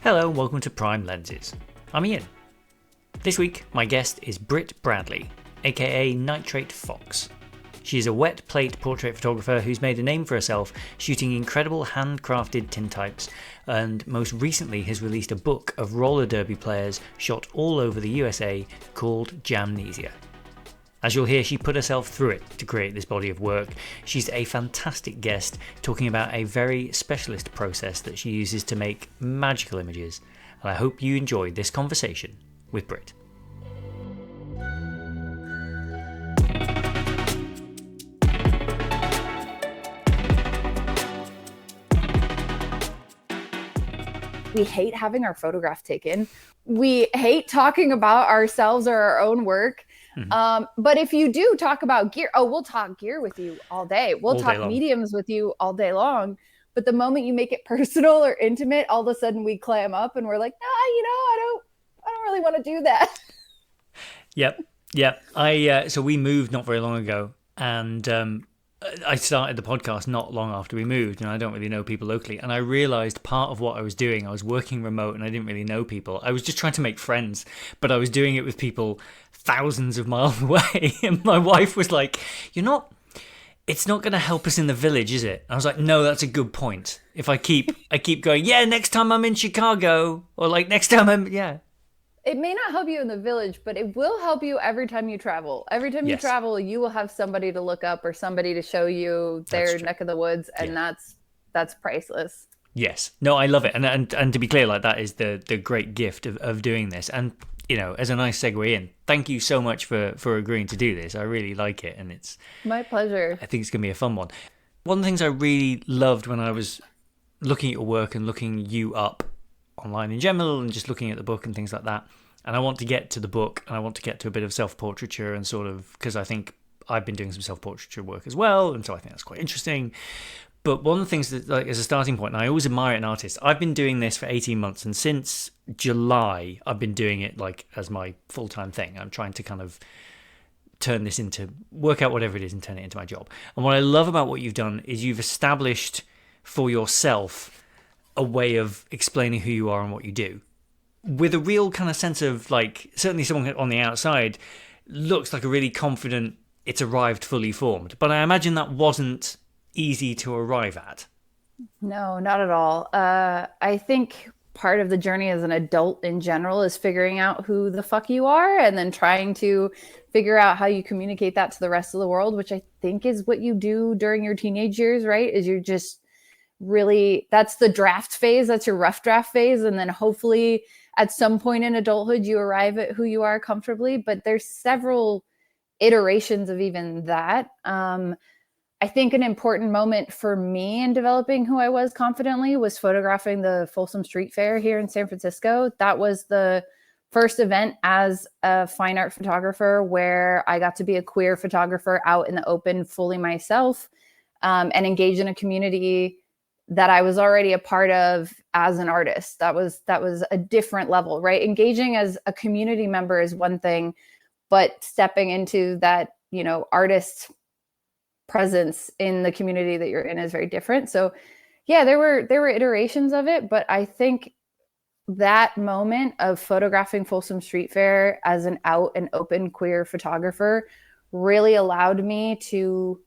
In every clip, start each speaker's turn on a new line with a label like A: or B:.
A: Hello and welcome to Prime Lenses. I'm Ian. This week, my guest is Britt Bradley, aka Nitrate Fox. She is a wet plate portrait photographer who's made a name for herself shooting incredible handcrafted tintypes, and most recently has released a book of roller derby players shot all over the USA called Jamnesia. As you'll hear, she put herself through it to create this body of work. She's a fantastic guest, talking about a very specialist process that she uses to make magical images. And I hope you enjoyed this conversation with Britt.
B: We hate having our photograph taken. We hate talking about ourselves or our own work. But if you do talk about gear, we'll talk gear with you all day. We'll talk mediums with you all day long. But the moment you make it personal or intimate, all of a sudden we clam up and we're like, I don't really want to do that.
A: Yep. So we moved not very long ago, and I started the podcast not long after we moved, and I don't really know people locally. And I realized part of what I was doing, I was working remote and I didn't really know people. I was just trying to make friends, but I was doing it with people thousands of miles away. And my wife was like, it's not going to help us in the village, is it? I was like, no, that's a good point. If I keep going, next time I'm in Chicago, or like next time
B: It may not help you in the village, but it will help you every time you travel. Every time you travel, you will have somebody to look up or somebody to show you their neck of the woods, and that's priceless.
A: Yes. No, I love it. And to be clear, like, that is the great gift of doing this. And, as a nice segue in, thank you so much for agreeing to do this. I really like it, and it's
B: my pleasure.
A: I think it's going to be a fun one. One of the things I really loved when I was looking at your work and looking you up online in general and just looking at the book and things like that, and I want to get to the book and I want to get to a bit of self-portraiture, and sort of, because I think I've been doing some self-portraiture work as well, and so I think that's quite interesting. But one of the things that, like, as a starting point, and I always admire an artist, I've been doing this for 18 months, and since July I've been doing it like as my full-time thing. I'm trying to kind of turn this into, work out whatever it is and turn it into my job. And what I love about what you've done is you've established for yourself a way of explaining who you are and what you do, with a real kind of sense of, like, certainly someone on the outside looks like a really confident, it's arrived fully formed. But I imagine that wasn't easy to arrive at.
B: No, not at all. I think part of the journey as an adult in general is figuring out who the fuck you are, and then trying to figure out how you communicate that to the rest of the world, which I think is what you do during your teenage years, right? Is you're just really, that's the draft phase, that's your rough draft phase, and then hopefully at some point in adulthood you arrive at who you are comfortably. But there's several iterations of even that. I think an important moment for me in developing who I was confidently was photographing the Folsom Street Fair here in San Francisco. That was the first event as a fine art photographer where I got to be a queer photographer out in the open, fully myself, and engage in a community that I was already a part of as an artist. That was a different level, right? Engaging as a community member is one thing, but stepping into that, artist presence in the community that you're in is very different. So there were iterations of it, but I think that moment of photographing Folsom Street Fair as an out and open queer photographer really allowed me to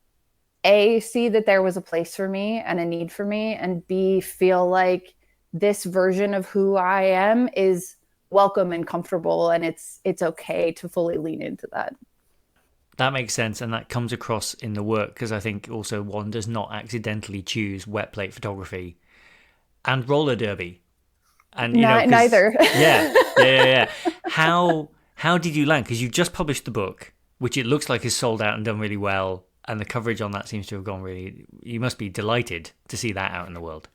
B: A, see that there was a place for me and a need for me, and B, feel like this version of who I am is welcome and comfortable, and it's okay to fully lean into that.
A: That makes sense, and that comes across in the work, because I think also one does not accidentally choose wet plate photography and roller derby. And
B: neither.
A: Yeah. How did you land? Because you just published the book, which it looks like is sold out and done really well, and the coverage on that seems to have gone really. You must be delighted to see that out in the world.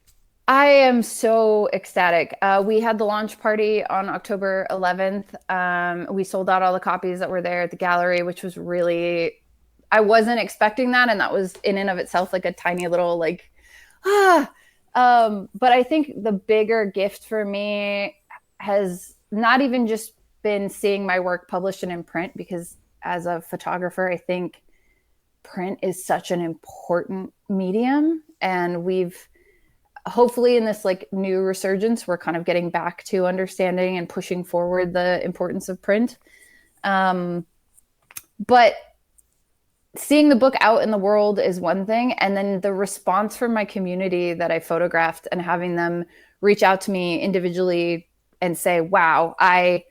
B: I am so ecstatic. We had the launch party on October 11th. We sold out all the copies that were there at the gallery, which was really, I wasn't expecting that. And that was in and of itself like a tiny little but I think the bigger gift for me has not even just been seeing my work published and in print, because as a photographer, I think print is such an important medium. And hopefully in this like new resurgence, we're kind of getting back to understanding and pushing forward the importance of print. But seeing the book out in the world is one thing. And then the response from my community that I photographed and having them reach out to me individually and say, wow, I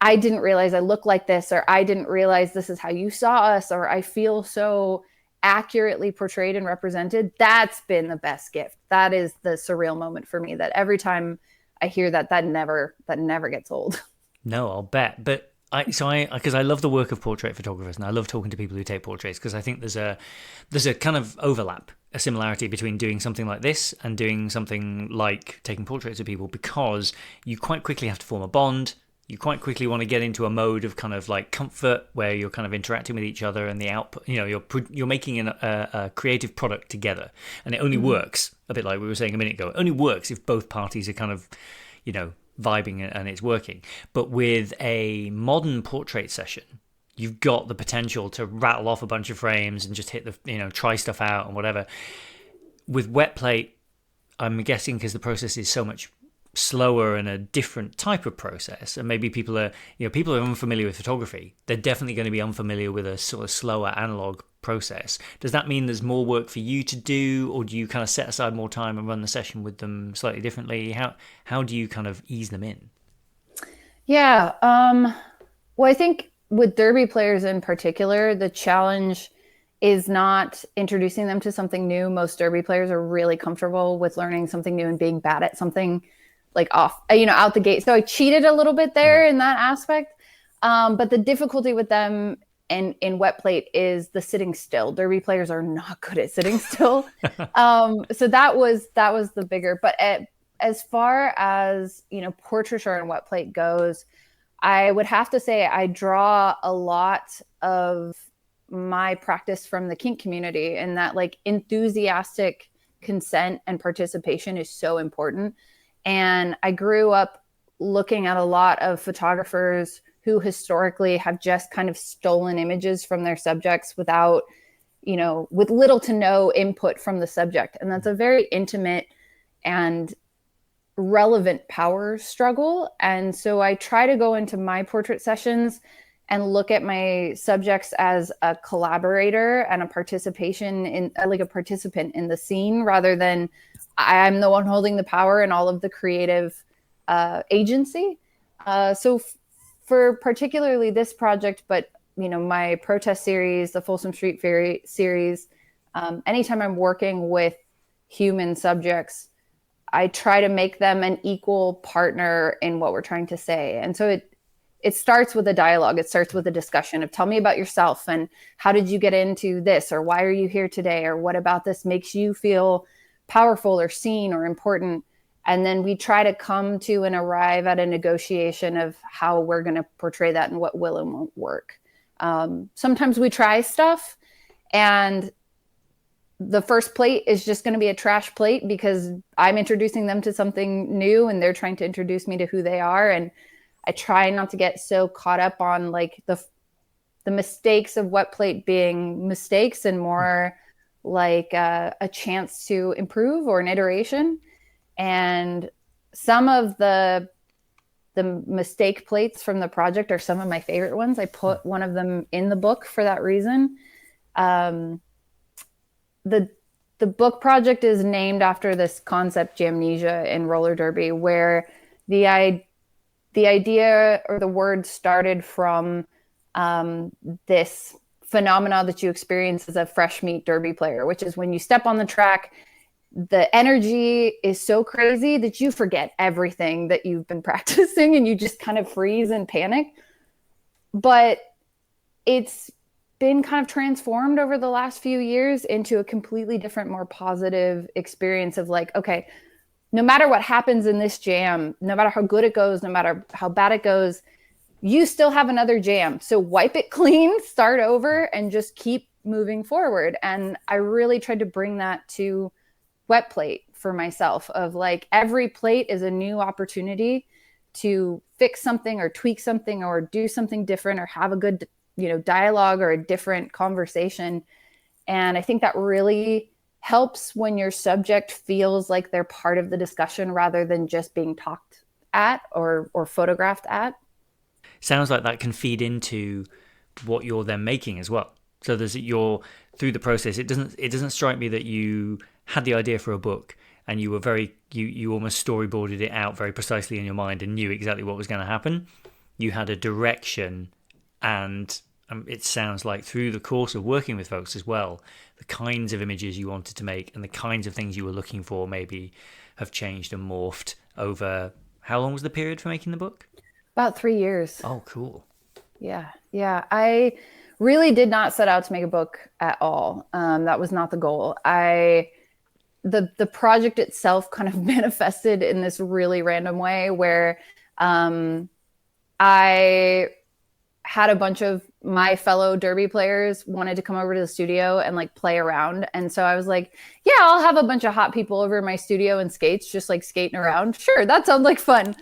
B: didn't realize I look like this, or I didn't realize this is how you saw us, or I feel so accurately portrayed and represented. That's been the best gift. That is the surreal moment for me, that every time I hear that, that never gets old.
A: No, I'll bet. But because I love the work of portrait photographers, and I love talking to people who take portraits, because I think there's a kind of overlap, a similarity between doing something like this and doing something like taking portraits of people, because you quite quickly have to form a bond. You quite quickly want to get into a mode of kind of like comfort where you're kind of interacting with each other, and the output, you're making a creative product together, and it only works, a bit like we were saying a minute ago, it only works if both parties are kind of, vibing and it's working. But with a modern portrait session, you've got the potential to rattle off a bunch of frames and just hit the, try stuff out and whatever. With wet plate, I'm guessing because the process is so much slower and a different type of process, and maybe people are unfamiliar with photography, they're definitely going to be unfamiliar with a sort of slower analog process. Does that mean there's more work for you to do, or do you kind of set aside more time and run the session with them slightly differently? How do you kind of ease them in?
B: Yeah, well, I think with derby players in particular, the challenge is not introducing them to something new. Most derby players are really comfortable with learning something new and being bad at something, like off, out the gate. So I cheated a little bit there in that aspect. But the difficulty with them in wet plate is the sitting still. Derby players are not good at sitting still. So that was the bigger, but as far as, portraiture and wet plate goes, I would have to say I draw a lot of my practice from the kink community, and that like enthusiastic consent and participation is so important. And I grew up looking at a lot of photographers who historically have just kind of stolen images from their subjects without, with little to no input from the subject. And that's a very intimate and relevant power struggle. And so I try to go into my portrait sessions and look at my subjects as a collaborator and a participation in like a participant in the scene, rather than I'm the one holding the power and all of the creative agency. So for particularly this project, but my protest series, the Folsom Street Ferry series, anytime I'm working with human subjects, I try to make them an equal partner in what we're trying to say. And so it starts with a dialogue. It starts with a discussion of, tell me about yourself and how did you get into this, or why are you here today, or what about this makes you feel powerful or seen or important. And then we try to come to and arrive at a negotiation of how we're going to portray that and what will and won't work. Sometimes we try stuff and the first plate is just going to be a trash plate because I'm introducing them to something new and they're trying to introduce me to who they are. And I try not to get so caught up on like the mistakes of wet plate being mistakes, and more like a chance to improve or an iteration. And some of the mistake plates from the project are some of my favorite ones. I put one of them in the book for that reason. The book project is named after this concept, jamnesia, in roller derby, where the idea or the word started from this phenomena that you experience as a fresh meat derby player, which is when you step on the track, the energy is so crazy that you forget everything that you've been practicing and you just kind of freeze and panic. But it's been kind of transformed over the last few years into a completely different, more positive experience of like, okay, no matter what happens in this jam, no matter how good it goes, no matter how bad it goes, you still have another jam. So wipe it clean, start over, and just keep moving forward. And I really tried to bring that to wet plate for myself, of like every plate is a new opportunity to fix something or tweak something or do something different or have a good, dialogue or a different conversation. And I think that really helps when your subject feels like they're part of the discussion rather than just being talked at or photographed at.
A: Sounds like that can feed into what you're then making as well. So there's you're through the process. It doesn't strike me that you had the idea for a book and you were you almost storyboarded it out very precisely in your mind and knew exactly what was going to happen. You had a direction, and it sounds like through the course of working with folks as well, the kinds of images you wanted to make and the kinds of things you were looking for maybe have changed and morphed over. How long was the period for making the book?
B: About 3 years.
A: Oh, cool.
B: Yeah. Yeah. I really did not set out to make a book at all. That was not the goal. The project itself kind of manifested in this really random way where I had a bunch of my fellow derby players wanted to come over to the studio and like play around. And so I was like, yeah, I'll have a bunch of hot people over in my studio and skates, just like skating around. Sure, that sounds like fun.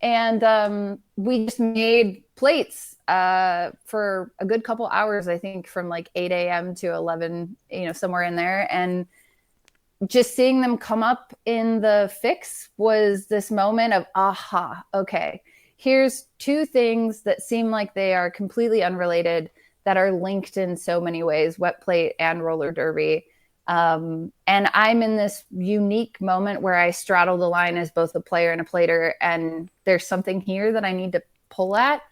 B: And we just made plates for a good couple hours, I think from like 8 a.m. to 11, somewhere in there. And just seeing them come up in the fix was this moment of, aha, okay, here's two things that seem like they are completely unrelated that are linked in so many ways, wet plate and roller derby. And I'm in this unique moment where I straddle the line as both a player and a plater, and there's something here that I need to pull at.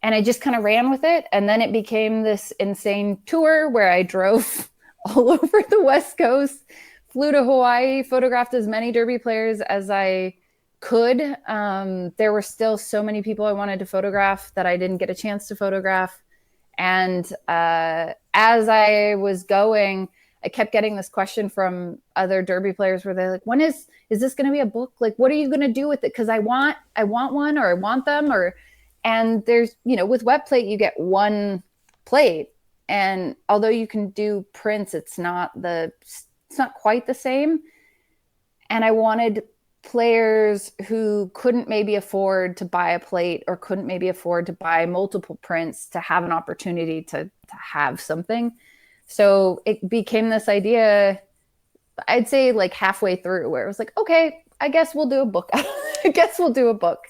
B: And I just kind of ran with it. And then it became this insane tour where I drove all over the West Coast, flew to Hawaii, photographed as many derby players as I could. There were still so many people I wanted to photograph that I didn't get a chance to photograph. And as I was going, I kept getting this question from other derby players where they're like, when is this going to be a book? Like, what are you going to do with it? Because I want one, or I want them, and there's, with wet plate, you get one plate. And although you can do prints, it's not quite the same. And I wanted players who couldn't maybe afford to buy a plate or couldn't maybe afford to buy multiple prints to have an opportunity to have something. So it became this idea, I'd say like halfway through, where it was like, okay, I guess we'll do a book. I guess we'll do a book.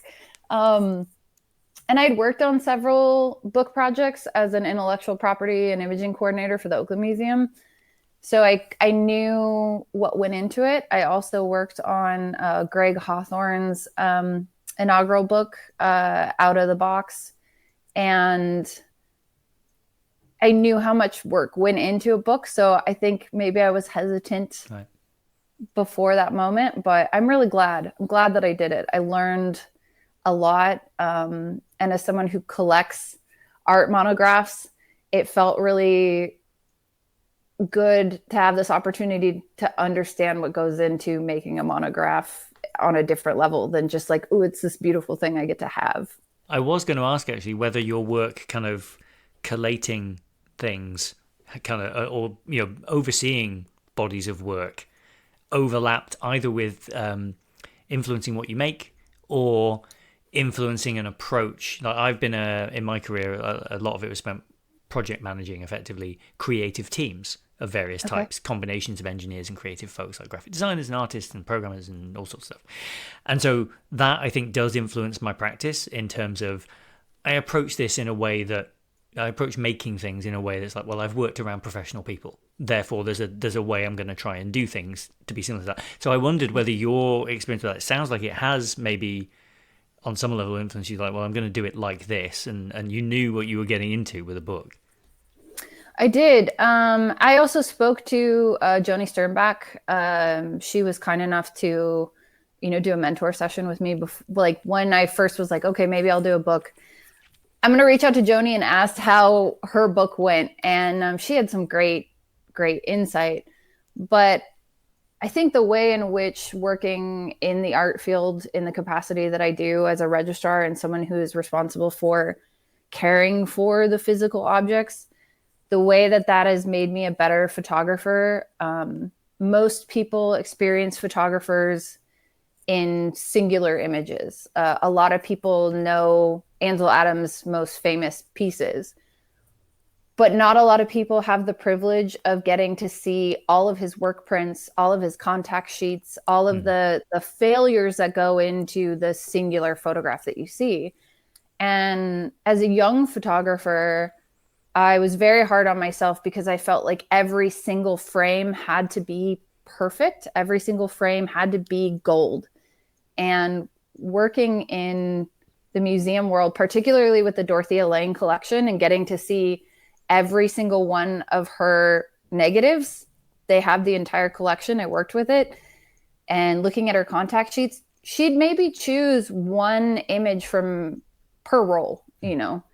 B: And I'd worked on several book projects as an intellectual property and imaging coordinator for the Oakland Museum. So I knew what went into it. I also worked on Greg Hawthorne's inaugural book, Out of the Box. And I knew how much work went into a book. So I think maybe I was hesitant before that moment, but I'm really glad. I'm glad that I did it. I learned a lot. And as someone who collects art monographs, it felt really good to have this opportunity to understand what goes into making a monograph on a different level than just like, oh, it's this beautiful thing I get to have.
A: I was going to ask actually whether your work kind of collating things kind of, or overseeing bodies of work overlapped either with influencing what you make or influencing an approach. Like I've been in my career, a lot of it was spent project managing effectively creative teams of various types, combinations of engineers and creative folks like graphic designers and artists and programmers and all sorts of stuff. And so that I think does influence my practice in terms of I approach making things in a way that's like, well, I've worked around professional people, therefore there's a way I'm going to try and do things to be similar to that. So I wondered whether your experience with that, it sounds like it has maybe on some level influenced you, like, well, I'm going to do it like this, and you knew what you were getting into with a book.
B: I did. I also spoke to Joni Sternbach. She was kind enough to, do a mentor session with me before, like when I first was like, okay, maybe I'll do a book. I'm going to reach out to Joni and ask how her book went. And she had some great insight. But I think the way in which working in the art field in the capacity that I do as a registrar and someone who is responsible for caring for the physical objects, the way that has made me a better photographer. Most people experience photographers in singular images. A lot of people know Ansel Adams' most famous pieces. but not a lot of people have the privilege of getting to see all of his work prints, all of his contact sheets, all of the failures that go into the singular photograph that you see. And as a young photographer, I was very hard on myself because I felt like every single frame had to be perfect. Every single frame had to be gold. And working in the museum world, particularly with the Dorothea Lange collection, and getting to see every single one of her negatives. They have the entire collection. I worked with it. And looking at her contact sheets, she'd maybe choose one image from per roll, you know.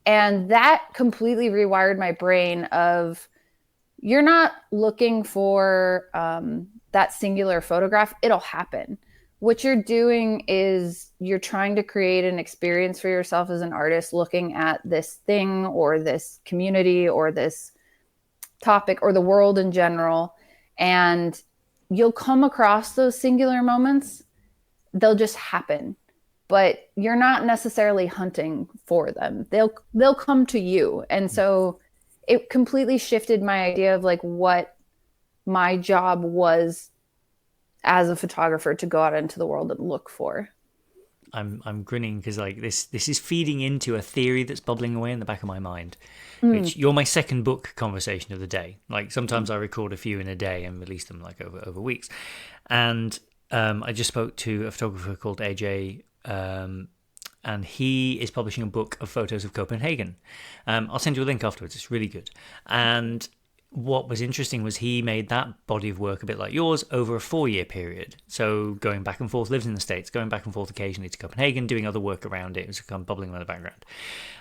B: And that completely rewired my brain of, you're not looking for that singular photograph. It'll happen. What you're doing is you're trying to create an experience for yourself as an artist, looking at this thing or this community or this topic or the world in general. And you'll come across those singular moments. They'll just happen, but you're not necessarily hunting for them. They'll come to you. And so it completely shifted my idea of like what my job was as a photographer to go out into the world and look for.
A: I'm grinning because like this is feeding into a theory that's bubbling away in the back of my mind. Which you're my second book conversation of the day. Like sometimes I record a few in a day and release them like over weeks. And I just spoke to a photographer called AJ, and he is publishing a book of photos of Copenhagen. I'll send you a link afterwards. It's really good. And what was interesting was he made that body of work a bit like yours over a 4-year period. So going back and forth, lives in the States, going back and forth occasionally to Copenhagen, doing other work around it. It was kind of bubbling in the background.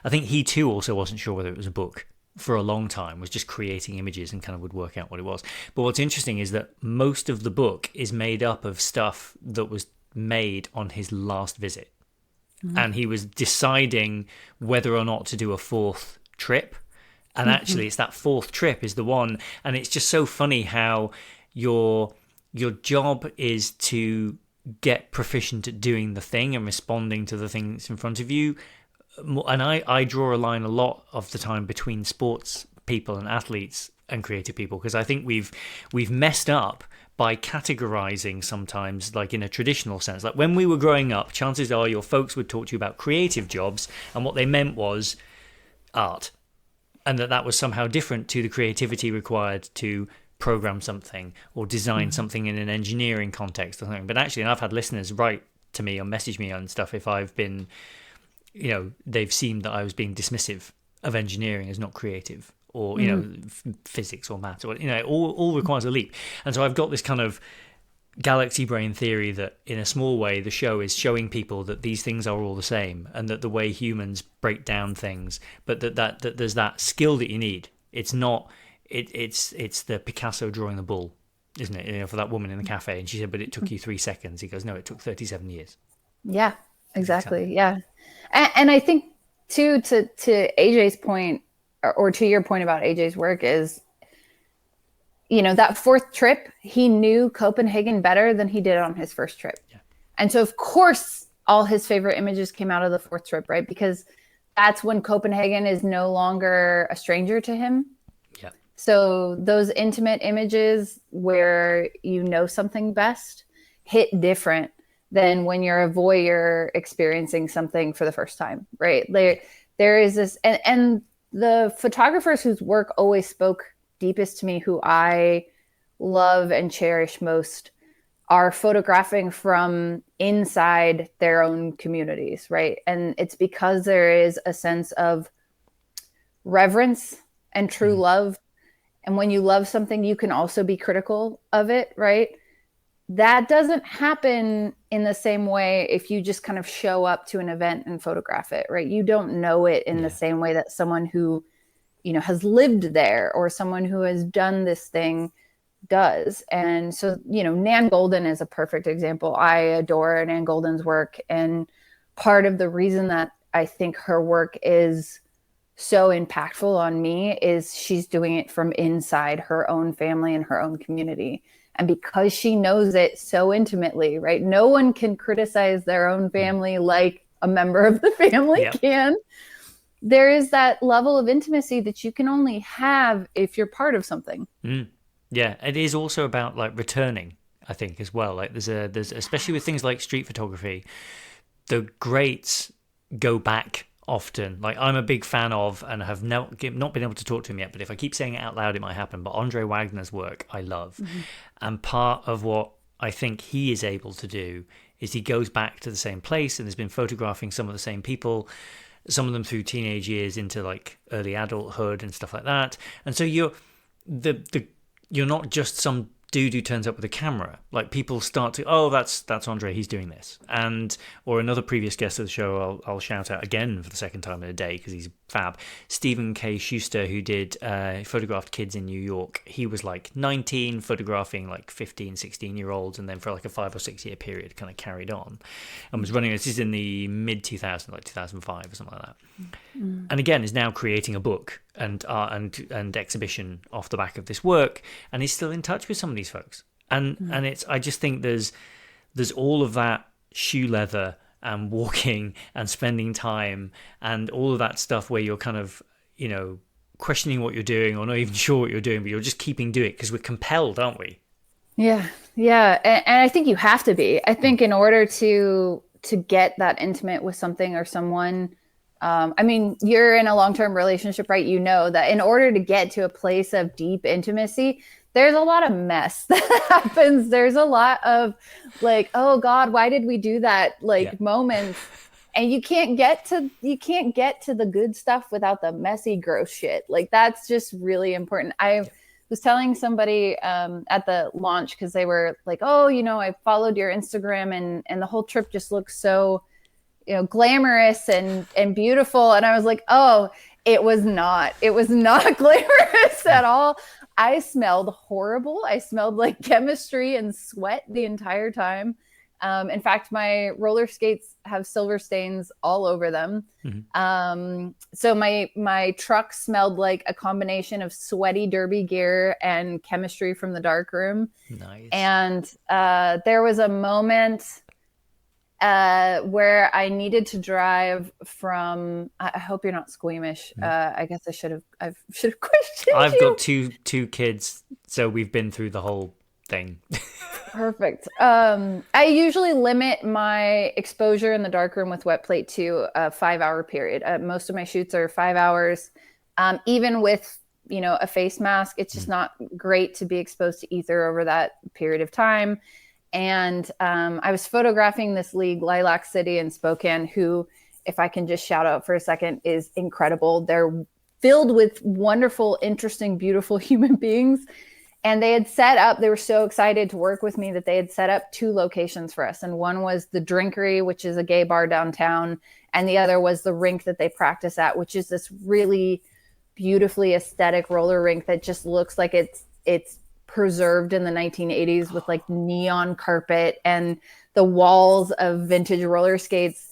A: I think he too also wasn't sure whether it was a book for a long time, was just creating images and kind of would work out what it was. But what's interesting is that most of the book is made up of stuff that was made on his last visit. And he was deciding whether or not to do a 4th trip. And actually, it's that 4th trip is the one. And it's just so funny how your job is to get proficient at doing the thing and responding to the thing that's in front of you. And I draw a line a lot of the time between sports people and athletes and creative people, because I think we've messed up by categorizing sometimes, like in a traditional sense. Like when we were growing up, chances are your folks would talk to you about creative jobs, and what they meant was art. And that was somehow different to the creativity required to program something or design something in an engineering context or something. But actually, and I've had listeners write to me or message me on stuff if I've been, you know, they've seen that I was being dismissive of engineering as not creative, or, you know, physics or maths, or, you know, it all requires a leap. And so I've got this kind of galaxy brain theory that in a small way the show is showing people that these things are all the same, and that the way humans break down things, but that there's that skill that you need. It's not it's the Picasso drawing the bull, isn't it? You know, for that woman in the cafe, and she said, but it took you 3 seconds. He goes, no, it took 37 years.
B: Yeah, exactly. Yeah. And I think too, to AJ's point, or to your point about AJ's work, is, you know, that 4th trip, he knew Copenhagen better than he did on his 1st trip. Yeah. And so, of course, all his favorite images came out of the 4th trip, right? Because that's when Copenhagen is no longer a stranger to him.
A: Yeah.
B: So those intimate images where you know something best hit different than when you're a voyeur experiencing something for the first time, right? There is this, and the photographers whose work always spoke deepest to me, who I love and cherish most, are photographing from inside their own communities, right? And it's because there is a sense of reverence and true love. And when you love something, you can also be critical of it, right? That doesn't happen in the same way if you just kind of show up to an event and photograph it, right? You don't know it in the same way that someone who, you know, has lived there, or someone who has done this thing does. And so, you know, Nan Golden is a perfect example. I adore Nan Golden's work. And part of the reason that I think her work is so impactful on me is she's doing it from inside her own family and her own community. And because she knows it so intimately, right? No one can criticize their own family like a member of the family can. there is that level of intimacy that you can only have if you're part of something.
A: Yeah, it is also about like returning, I think, as well. Like there's especially with things like street photography, the greats go back often. Like I'm a big fan of, and have not been able to talk to him yet, but if I keep saying it out loud, it might happen. But Andre Wagner's work, I love. And part of what I think he is able to do is he goes back to the same place and has been photographing some of the same people, some of them through teenage years into like early adulthood and stuff like that. And so you're not just some dude who turns up with a camera. Like people start to, oh, that's Andre, he's doing this. And or another previous guest of the show, I'll shout out again for the second time in a day because he's fab. Stephen K. Schuster, who did photographed kids in New York. He was like 19, photographing like 15, 16-year-olds, and then for like a 5 or 6 year period kind of carried on and was running. This is in the mid 2000s, like 2005 or something like that. And again is now creating a book and exhibition off the back of this work, and he's still in touch with some of these folks. And it's, I just think there's all of that shoe leather and walking and spending time and all of that stuff where you're kind of, you know, questioning what you're doing or not even sure what you're doing, but you're just keeping doing it because we're compelled, aren't we?
B: Yeah. And I think you have to be. I think in order to get that intimate with something or someone, I mean, you're in a long-term relationship, right? You know that in order to get to a place of deep intimacy, there's a lot of mess that happens. There's a lot of like, oh God, why did we do that? Like moments. And you can't get to the good stuff without the messy, gross shit. Like that's just really important. I was telling somebody at the launch, because they were like, oh, you know, I followed your Instagram and the whole trip just looks so, you know, glamorous and beautiful. And I was like, oh, it was not glamorous at all. I smelled horrible. I smelled like chemistry and sweat the entire time. In fact, my roller skates have silver stains all over them. So my truck smelled like a combination of sweaty derby gear and chemistry from the dark room.
A: Nice.
B: And there was a moment where I needed to drive from. I hope you're not squeamish. I guess I should have questioned.
A: I've got two kids, so we've been through the whole thing.
B: Perfect. I usually limit my exposure in the darkroom with wet plate to a 5-hour period. Most of my shoots are 5 hours. Even with, you know, a face mask, it's just not great to be exposed to ether over that period of time. And I was photographing this league, Lilac City in Spokane, who, if I can just shout out for a second, is incredible. They're filled with wonderful, interesting, beautiful human beings. And they had set up, they were so excited to work with me that they had set up 2 locations for us. And one was the Drinkery, which is a gay bar downtown. And the other was the rink that they practice at, which is this really beautifully aesthetic roller rink that just looks like it's preserved in the 1980s with like neon carpet and the walls of vintage roller skates.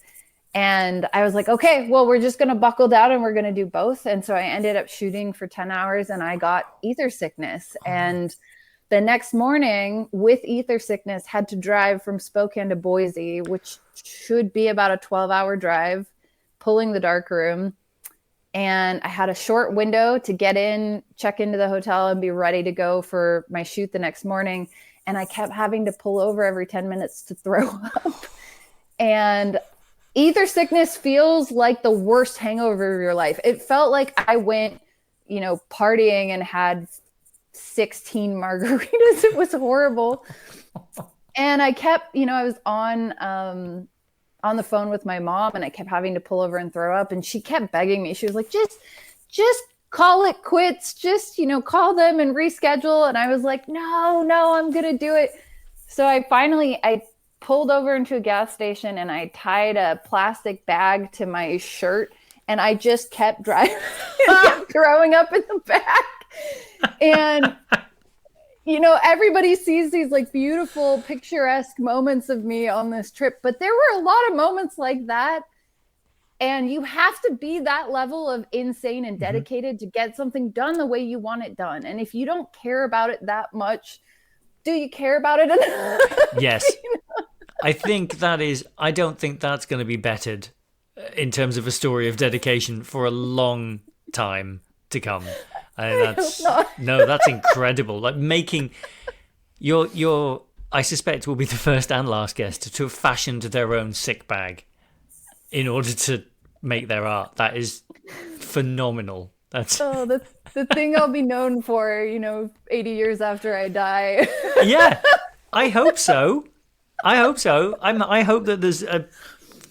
B: And I was like, okay, well, we're just going to buckle down and we're going to do both. And so I ended up shooting for 10 hours and I got ether sickness. And the next morning with ether sickness, had to drive from Spokane to Boise, which should be about a 12-hour drive, pulling the dark room. And I had a short window to get in, check into the hotel and be ready to go for my shoot the next morning. And I kept having to pull over every 10 minutes to throw up. And ether sickness feels like the worst hangover of your life. It felt like I went, you know, partying and had 16 margaritas. It was horrible. And I kept, you know, I was on the phone with my mom and I kept having to pull over and throw up. And she kept begging me. She was like, just call it quits. Just, you know, call them and reschedule. And I was like, no, I'm going to do it. So I pulled over into a gas station and I tied a plastic bag to my shirt and I just kept driving and kept throwing up in the back. And, you know, everybody sees these like beautiful picturesque moments of me on this trip, but there were a lot of moments like that. And you have to be that level of insane and dedicated to get something done the way you want it done. And if you don't care about it that much, do you care about it enough?
A: Yes. You know? I don't think that's going to be bettered in terms of a story of dedication for a long time to come. And that's no, that's incredible. Like making your I suspect will be the first and last guest to have fashioned their own sick bag in order to make their art. That is phenomenal. That's
B: the thing I'll be known for, 80 years after I die.
A: Yeah, I hope so. I hope so. I hope that there's a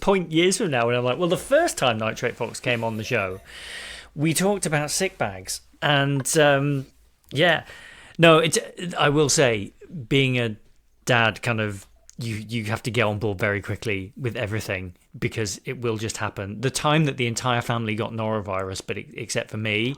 A: point years from now when I'm like, well, the first time Nitrate Fox came on the show, we talked about sick bags, and yeah, no, it's. I will say, being a dad, kind of, you have to get on board very quickly with everything because it will just happen. The time that the entire family got norovirus, but except for me,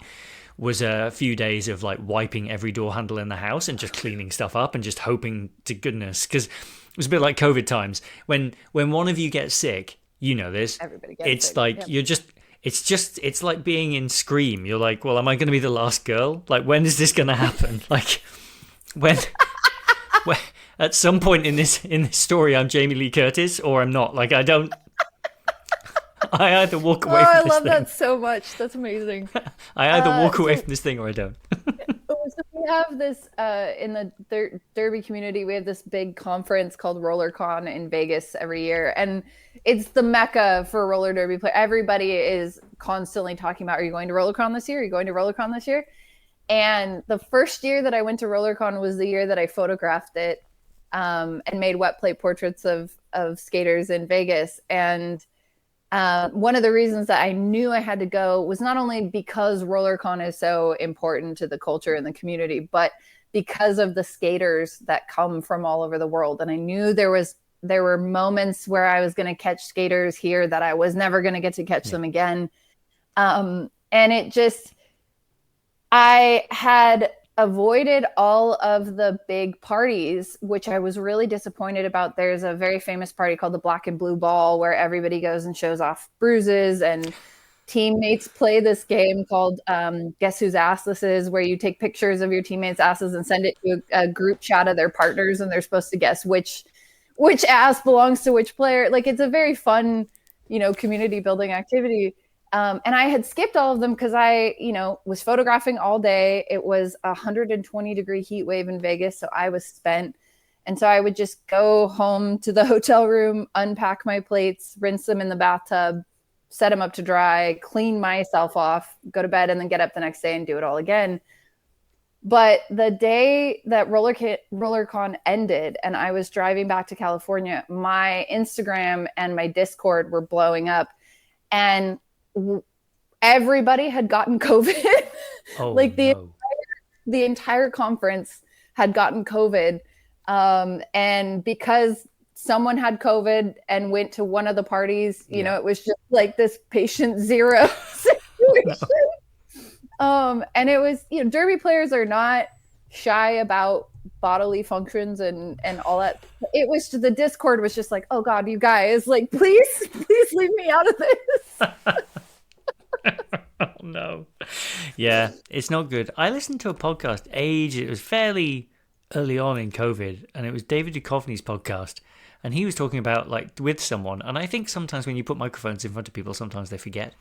A: was a few days of like wiping every door handle in the house and just cleaning stuff up and just hoping to goodness, because it was a bit like COVID times when one of you gets sick, you know this.
B: Everybody gets
A: it's
B: sick.
A: like
B: Yep.
A: it's like being in Scream. You're like, well, am I going to be the last girl? Like, when is this going to happen? Like, when at some point in this story, I'm Jamie Lee Curtis or I'm not. Like, I either walk away from
B: I
A: this
B: love
A: thing.
B: that so much. That's amazing.
A: I either walk away from this thing or I don't.
B: So we have this in the derby community. We have this big conference called RollerCon in Vegas every year, and it's the mecca for roller derby play. Everybody is constantly talking about, "Are you going to RollerCon this year? Are you going to RollerCon this year?" And the first year that I went to RollerCon was the year that I photographed it and made wet plate portraits of skaters in Vegas. And one of the reasons that I knew I had to go was not only because RollerCon is so important to the culture and the community, but because of the skaters that come from all over the world. And I knew there were moments where I was going to catch skaters here that I was never going to get to catch them again. And it just, I had avoided all of the big parties, which I was really disappointed about. There's a very famous party called the Black and Blue Ball where everybody goes and shows off bruises, and teammates play this game called Guess Whose Ass This Is, where you take pictures of your teammates' asses and send it to a group chat of their partners, and they're supposed to guess which ass belongs to which player. Like, it's a very fun, community building activity. And I had skipped all of them because I, was photographing all day. It was a 120-degree heat wave in Vegas, so I was spent. And so I would just go home to the hotel room, unpack my plates, rinse them in the bathtub, set them up to dry, clean myself off, go to bed, and then get up the next day and do it all again. But the day that RollerCon ended and I was driving back to California, my Instagram and my Discord were blowing up, and everybody had gotten COVID.
A: Oh,
B: like
A: no.
B: the entire conference had gotten COVID. And because someone had COVID and went to one of the parties, it was just like this patient zero situation. And it was, derby players are not shy about bodily functions and all that. It was, the Discord was just like, oh God, you guys, like, please leave me out of this.
A: Oh no. Yeah, it's not good. I listened to a podcast it was fairly early on in COVID, and it was David Duchovny's podcast, and he was talking about, like, with someone, and I think sometimes when you put microphones in front of people, sometimes they forget.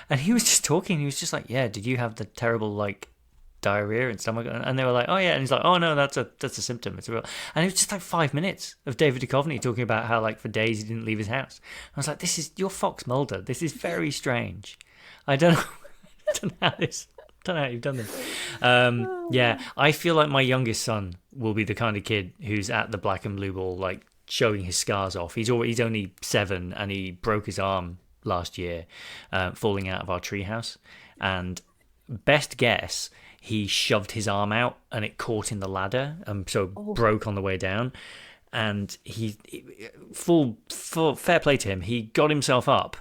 A: And he was just talking, he was just like, yeah, did you have the terrible, like, diarrhea and stomach? And they were like, oh yeah, and he's like, oh no, that's a symptom, it's a real. And it was just like 5 minutes of David Duchovny talking about how, like, for days he didn't leave his house. I was like, you're Fox Mulder, this is very strange. I don't know how you've done this. Yeah, I feel like my youngest son will be the kind of kid who's at the Black and Blue Ball, like, showing his scars off. He's only 7, and he broke his arm last year, falling out of our treehouse. And best guess, he shoved his arm out and it caught in the ladder, and so broke on the way down. And he full fair play to him, he got himself up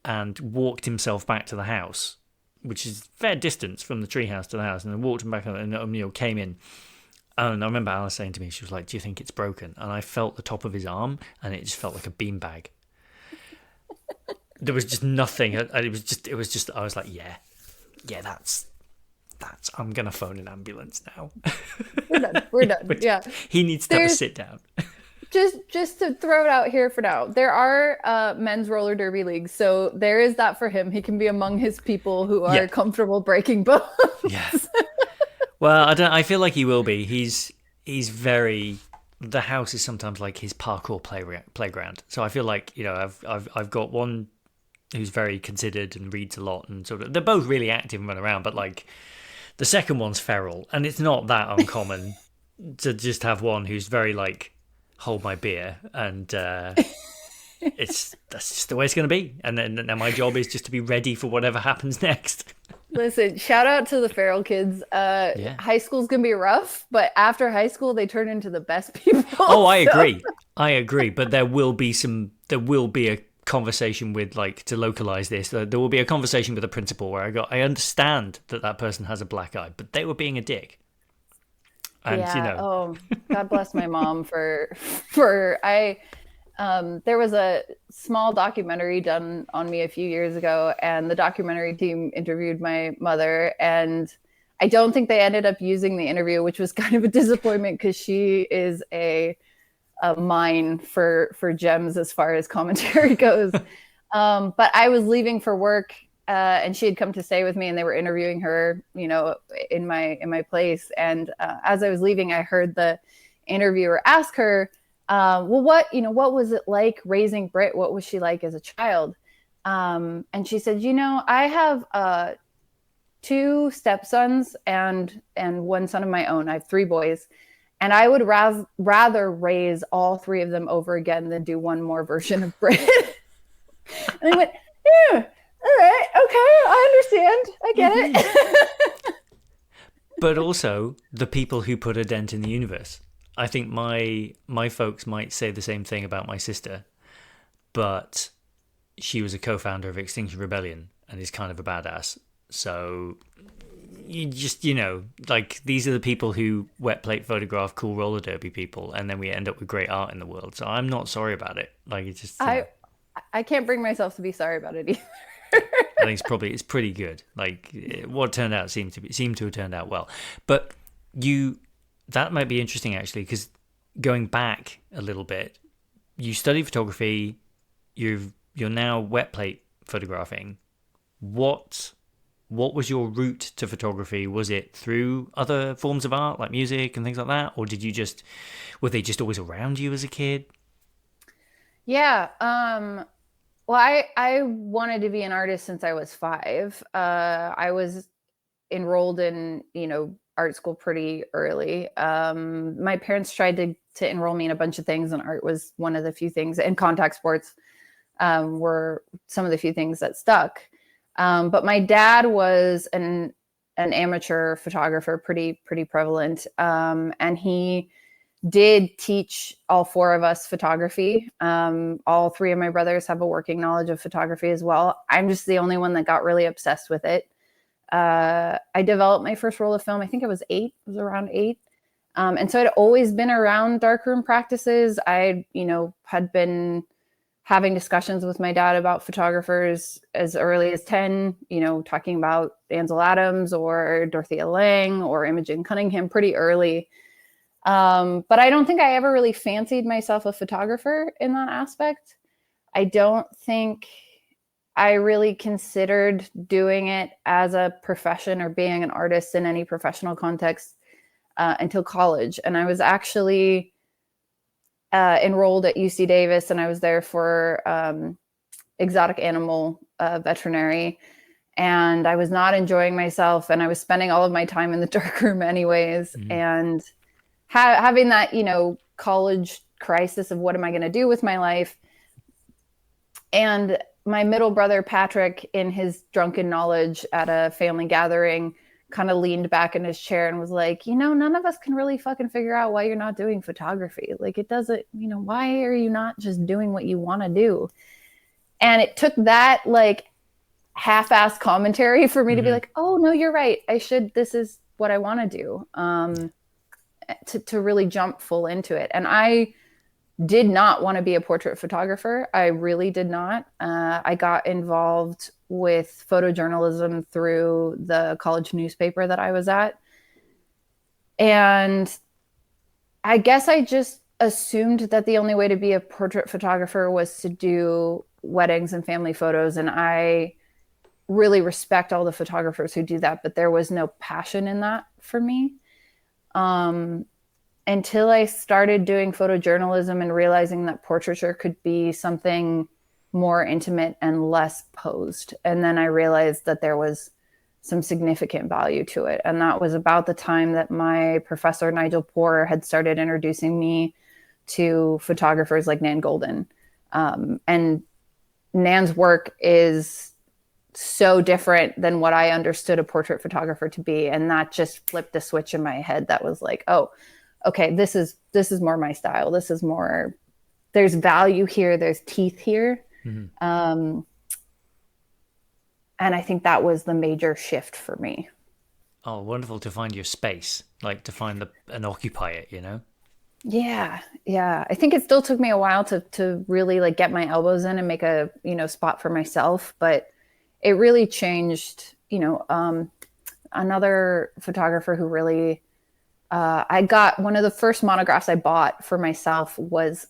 A: and walked himself back to the house, which is fair distance from the treehouse to the house, and then walked him back and came in. And I remember Alice saying to me, she was like, do you think it's broken? And I felt the top of his arm, and it just felt like a beanbag. There was just nothing. It was just. I was like, yeah, that's. I'm gonna phone an ambulance now.
B: We're done. Yeah.
A: He needs to have a sit down.
B: just to throw it out here for now, there are men's roller derby leagues, so there is that for him. He can be among his people who
A: Yeah,
B: are comfortable breaking bones.
A: yeah. Well, I don't. I feel like he will be. He's very. The house is sometimes like his parkour playground. So I feel like I've got one who's very considered and reads a lot, and sort of they're both really active and run around. But like the second one's feral, and it's not that uncommon to just have one who's very like hold my beer, and that's just the way it's going to be. And then my job is just to be ready for whatever happens next.
B: Listen, shout out to the feral kids.
A: Yeah.
B: High school's gonna be rough, but after high school, they turn into the best people.
A: Oh, I agree. I agree. But there will be a conversation with, like, to localize this. There will be a conversation with the principal where I understand that person has a black eye, but they were being a dick. And
B: Yeah. Oh, God bless my mom for I. There was a small documentary done on me a few years ago, and the documentary team interviewed my mother. And I don't think they ended up using the interview, which was kind of a disappointment because she is a mine for gems as far as commentary goes. But I was leaving for work, and she had come to stay with me, and they were interviewing her, in my place. And as I was leaving, I heard the interviewer ask her, well, what was it like raising Brit? What was she like as a child? And she said, I have two stepsons and one son of my own. I have three boys, and I would rather raise all three of them over again than do one more version of Brit. And I went, yeah, all right, okay, I understand, I get it.
A: but also the people who put a dent in the universe. I think my folks might say the same thing about my sister, but she was a co-founder of Extinction Rebellion and is kind of a badass. So you just, like, these are the people who wet plate photograph cool roller derby people, and then we end up with great art in the world. So I'm not sorry about it. Like, it's just
B: I can't bring myself to be sorry about it either.
A: I think it's pretty good. Like, what turned out seemed to have turned out well. But that might be interesting, actually, because going back a little bit, you studied photography, you're now wet plate photographing. What was your route to photography? Was it through other forms of art, like music and things like that? Or were they just always around you as a kid?
B: Yeah. Well, I wanted to be an artist since I was 5. I was enrolled in, art school pretty early. My parents tried to enroll me in a bunch of things, and art was one of the few things, and contact sports were some of the few things that stuck. But my dad was an amateur photographer, pretty prevalent. And he did teach all 4 of us photography. All 3 of my brothers have a working knowledge of photography as well. I'm just the only one that got really obsessed with it. I developed my first roll of film. I think I was 8. It was around 8. And so I'd always been around darkroom practices. I, had been having discussions with my dad about photographers as early as 10, talking about Ansel Adams or Dorothea Lange or Imogen Cunningham pretty early. But I don't think I ever really fancied myself a photographer in that aspect. I don't think I really considered doing it as a profession or being an artist in any professional context until college. And I was actually enrolled at UC Davis, and I was there for exotic animal veterinary. And I was not enjoying myself, and I was spending all of my time in the darkroom anyways. Mm-hmm. And having that, college crisis of what am I going to do with my life? And my middle brother, Patrick, in his drunken knowledge at a family gathering, kind of leaned back in his chair and was like, none of us can really fucking figure out why you're not doing photography. Like, it doesn't, why are you not just doing what you want to do? And it took that, like, half-assed commentary for me to be like, oh, no, you're right. This is what I want to do, to really jump full into it. And I did not want to be a portrait photographer. I really did not. I got involved with photojournalism through the college newspaper that I was at. And I guess I just assumed that the only way to be a portrait photographer was to do weddings and family photos. And I really respect all the photographers who do that, but there was no passion in that for me. Until I started doing photojournalism and realizing that portraiture could be something more intimate and less posed. And then I realized that there was some significant value to it. And that was about the time that my professor, Nigel Poor, had started introducing me to photographers like Nan Golden. And Nan's work is so different than what I understood a portrait photographer to be. And that just flipped a switch in my head that was like, oh, okay, this is more my style. This is more, there's value here. There's teeth here. Mm-hmm. And I think that was the major shift for me.
A: Oh, wonderful to find your space, like to find and occupy it, you know?
B: Yeah. I think it still took me a while to really like get my elbows in and make a, spot for myself, but it really changed, another photographer who really, I got one of the first monographs I bought for myself was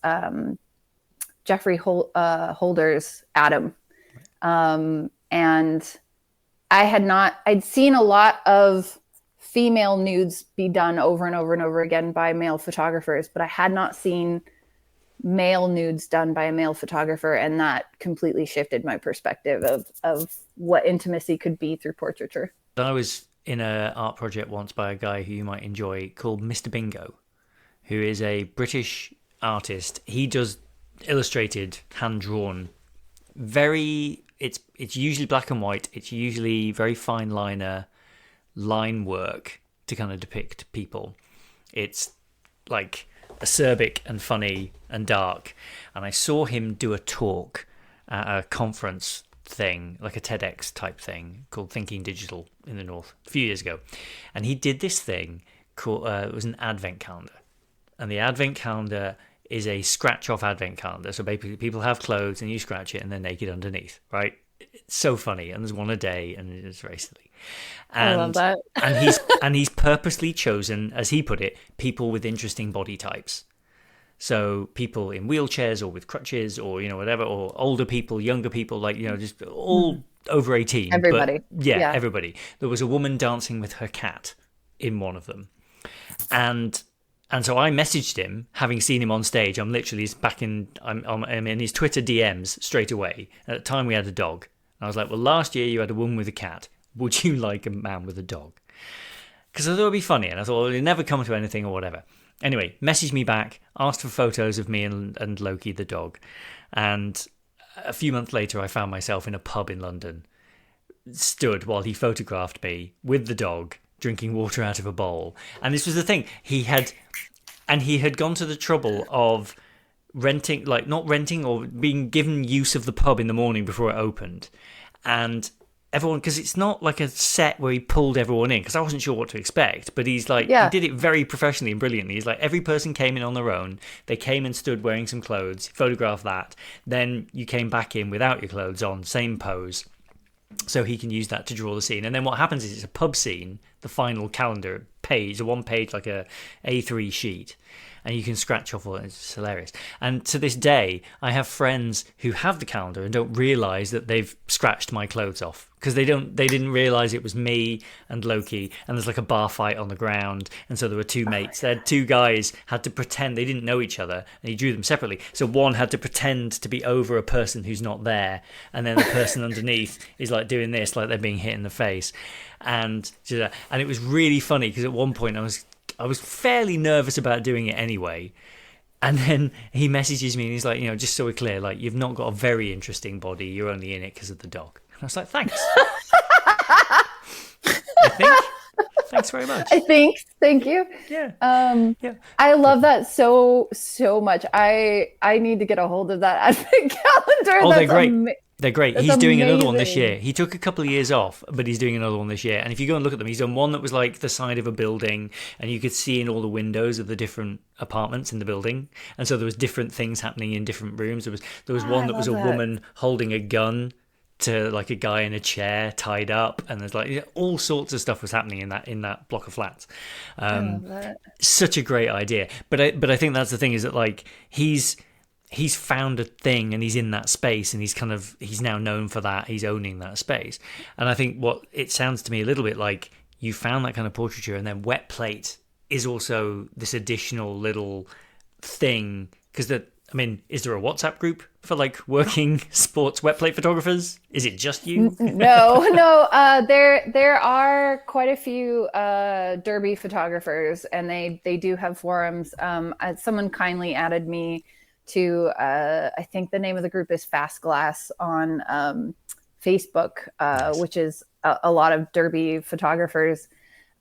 B: Jeffrey Holder's Adam. And I'd seen a lot of female nudes be done over and over and over again by male photographers, but I had not seen male nudes done by a male photographer. And that completely shifted my perspective of what intimacy could be through portraiture.
A: I was in an art project once by a guy who you might enjoy called Mr. Bingo, who is a British artist. He does illustrated, hand-drawn, it's usually black and white. It's usually very fine line work to kind of depict people. It's like acerbic and funny and dark. And I saw him do a talk at a conference thing, like a TEDx type thing called Thinking Digital in the North a few years ago. And he did this thing called, it was an advent calendar. And the advent calendar is a scratch-off advent calendar. So basically people have clothes and you scratch it and they're naked underneath, right? It's so funny. And there's one a day and it's very silly. And,
B: I love that.
A: and he's purposely chosen, as he put it, people with interesting body types. So people in wheelchairs or with crutches or, whatever, or older people, younger people, like, just all over 18.
B: Everybody.
A: But yeah, everybody. There was a woman dancing with her cat in one of them. And so I messaged him, having seen him on stage. I'm literally I'm in his Twitter DMs straight away. At the time we had a dog. And I was like, well, last year you had a woman with a cat. Would you like a man with a dog? Because I thought it would be funny. And I thought, well, it'll never come to anything or whatever. Anyway, messaged me back, asked for photos of me and Loki the dog. And a few months later, I found myself in a pub in London, stood while he photographed me with the dog, drinking water out of a bowl. And this was the thing. He had gone to the trouble of renting, like not renting or being given use of the pub in the morning before it opened. And everyone, because it's not like a set where he pulled everyone in, because I wasn't sure what to expect, but he's like, he did it very professionally and brilliantly. He's like, every person came in on their own. They came and stood wearing some clothes, photographed that. Then you came back in without your clothes on, same pose. So he can use that to draw the scene. And then what happens is it's a pub scene, the final calendar page, a one page, like a A3 sheet. And you can scratch off all it. It's hilarious. And to this day, I have friends who have the calendar and don't realise that they've scratched my clothes off. Because they didn't realise it was me and Loki, and there's like a bar fight on the ground, and so there were two mates. They had two guys had to pretend they didn't know each other, and he drew them separately. So one had to pretend to be over a person who's not there, and then the person underneath is like doing this, like they're being hit in the face, and it was really funny because at one point I was fairly nervous about doing it anyway. And then he messages me and he's like, just so we're clear, like, you've not got a very interesting body. You're only in it because of the dog. And I was like, thanks. I think. Thanks very much.
B: Thank you.
A: Yeah.
B: Yeah. I love that so much. I need to get a hold of that advent calendar.
A: Oh, they're great. They're great. He's doing another one this
B: amazing.
A: year. He took a couple of years off, but he's doing another one this year. And if you go and look at them, he's done one that was like the side of a building, and you could see in all the windows of the different apartments in the building. And so there was different things happening in different rooms. There was one that was a woman holding a gun to like a guy in a chair tied up, and there's like all sorts of stuff was happening in that block of flats.
B: I love that.
A: Such a great idea, but I think that's the thing, is that like he's found a thing and he's in that space, and he's now known for that. He's owning that space. And I think what it sounds to me a little bit like, you found that kind of portraiture, and then wet plate is also this additional little thing. Because I mean, is there a WhatsApp group for like working sports wet plate photographers? Is it just you?
B: No. There are quite a few derby photographers, and they do have forums. Someone kindly added me to I think the name of the group is Fast Glass on Facebook,
A: Nice.
B: which is a lot of derby photographers.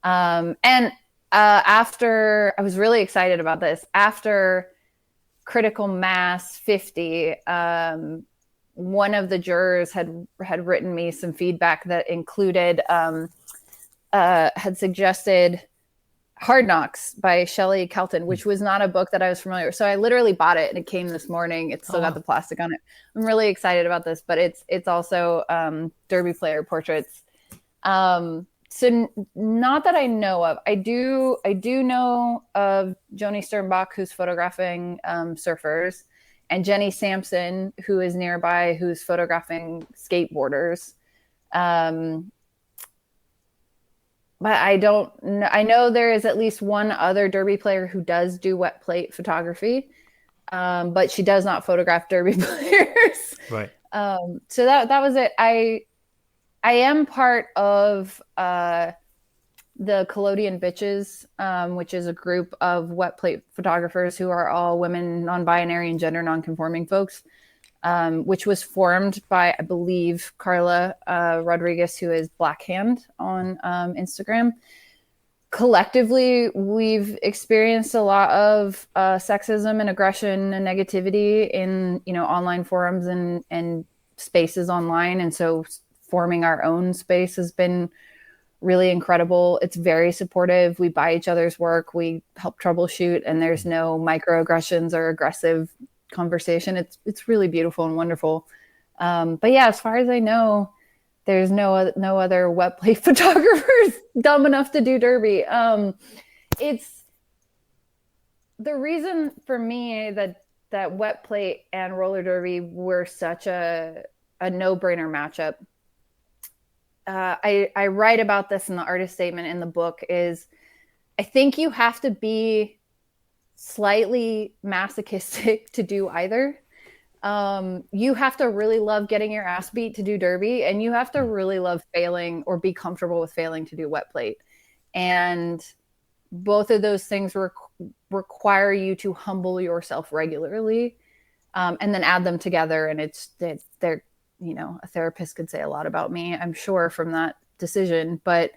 B: And after, I was really excited about this. After Critical Mass 50, one of the jurors had written me some feedback that included had suggested Hard Knocks by Shelley Kelton, which was not a book that I was familiar with. So I literally bought it, and it came this morning. It's still got the plastic on it. I'm really excited about this, but it's also derby player portraits. So not that I know of. I do know of Joni Sternbach, who's photographing surfers, and Jenny Sampson, who is nearby, who's photographing skateboarders. But I don't know. I know there is at least one other derby player who does do wet plate photography, but she does not photograph derby players.
A: Right.
B: So that was it. I am part of the Collodion Bitches, which is a group of wet plate photographers who are all women, non-binary, and gender non-conforming folks, which was formed by, I believe, Carla Rodriguez, who is Blackhand on Instagram. Collectively, we've experienced a lot of sexism and aggression and negativity in, online forums and spaces online. And so forming our own space has been really incredible. It's very supportive. We buy each other's work. We help troubleshoot, and there's no microaggressions or aggressive conversation. It's really beautiful and wonderful. But yeah, as far as I know, there's no other wet plate photographers dumb enough to do derby. It's the reason for me that wet plate and roller derby were such a no-brainer matchup. I write about this in the artist statement in the book. Is I think you have to be slightly masochistic to do either. You have to really love getting your ass beat to do derby, and you have to really love failing or be comfortable with failing to do wet plate. And both of those things require you to humble yourself regularly, and then add them together. And they're, a therapist could say a lot about me, I'm sure, from that decision. But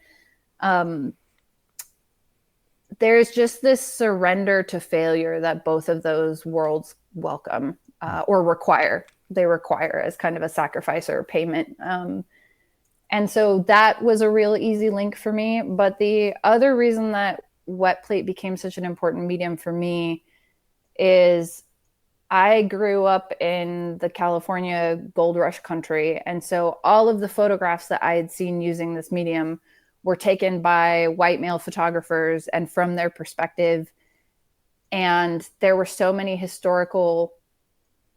B: there's just this surrender to failure that both of those worlds welcome or require. They require as kind of a sacrifice or a payment. And so that was a real easy link for me. But the other reason that wet plate became such an important medium for me is I grew up in the California gold rush country. And so all of the photographs that I had seen using this medium were taken by white male photographers and from their perspective. And there were so many historical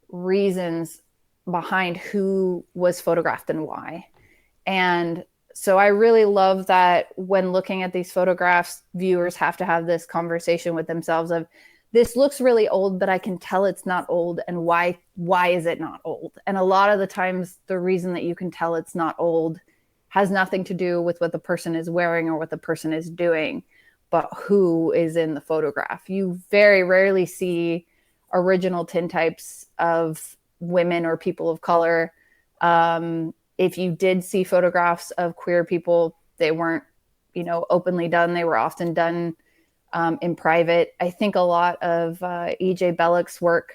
B: reasons behind who was photographed and why. And so I really love that when looking at these photographs, viewers have to have this conversation with themselves of, this looks really old, but I can tell it's not old. And why is it not old? And a lot of the times, the reason that you can tell it's not old has nothing to do with what the person is wearing or what the person is doing, but who is in the photograph. You very rarely see original tintypes of women or people of color. If you did see photographs of queer people, they weren't, openly done. They were often done in private. I think a lot of E.J. Bellick's work,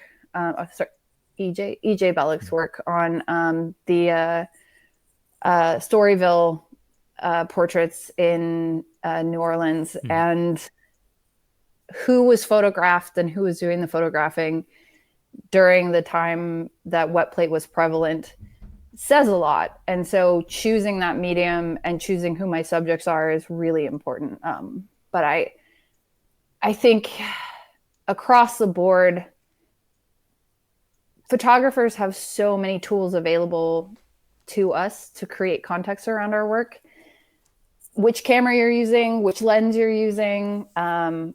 B: E.J. Bellick's work on the Storyville portraits in New Orleans, and who was photographed and who was doing the photographing during the time that wet plate was prevalent says a lot. And so choosing that medium and choosing who my subjects are is really important. But I think across the board, photographers have so many tools available to us to create context around our work. Which camera you're using, which lens you're using,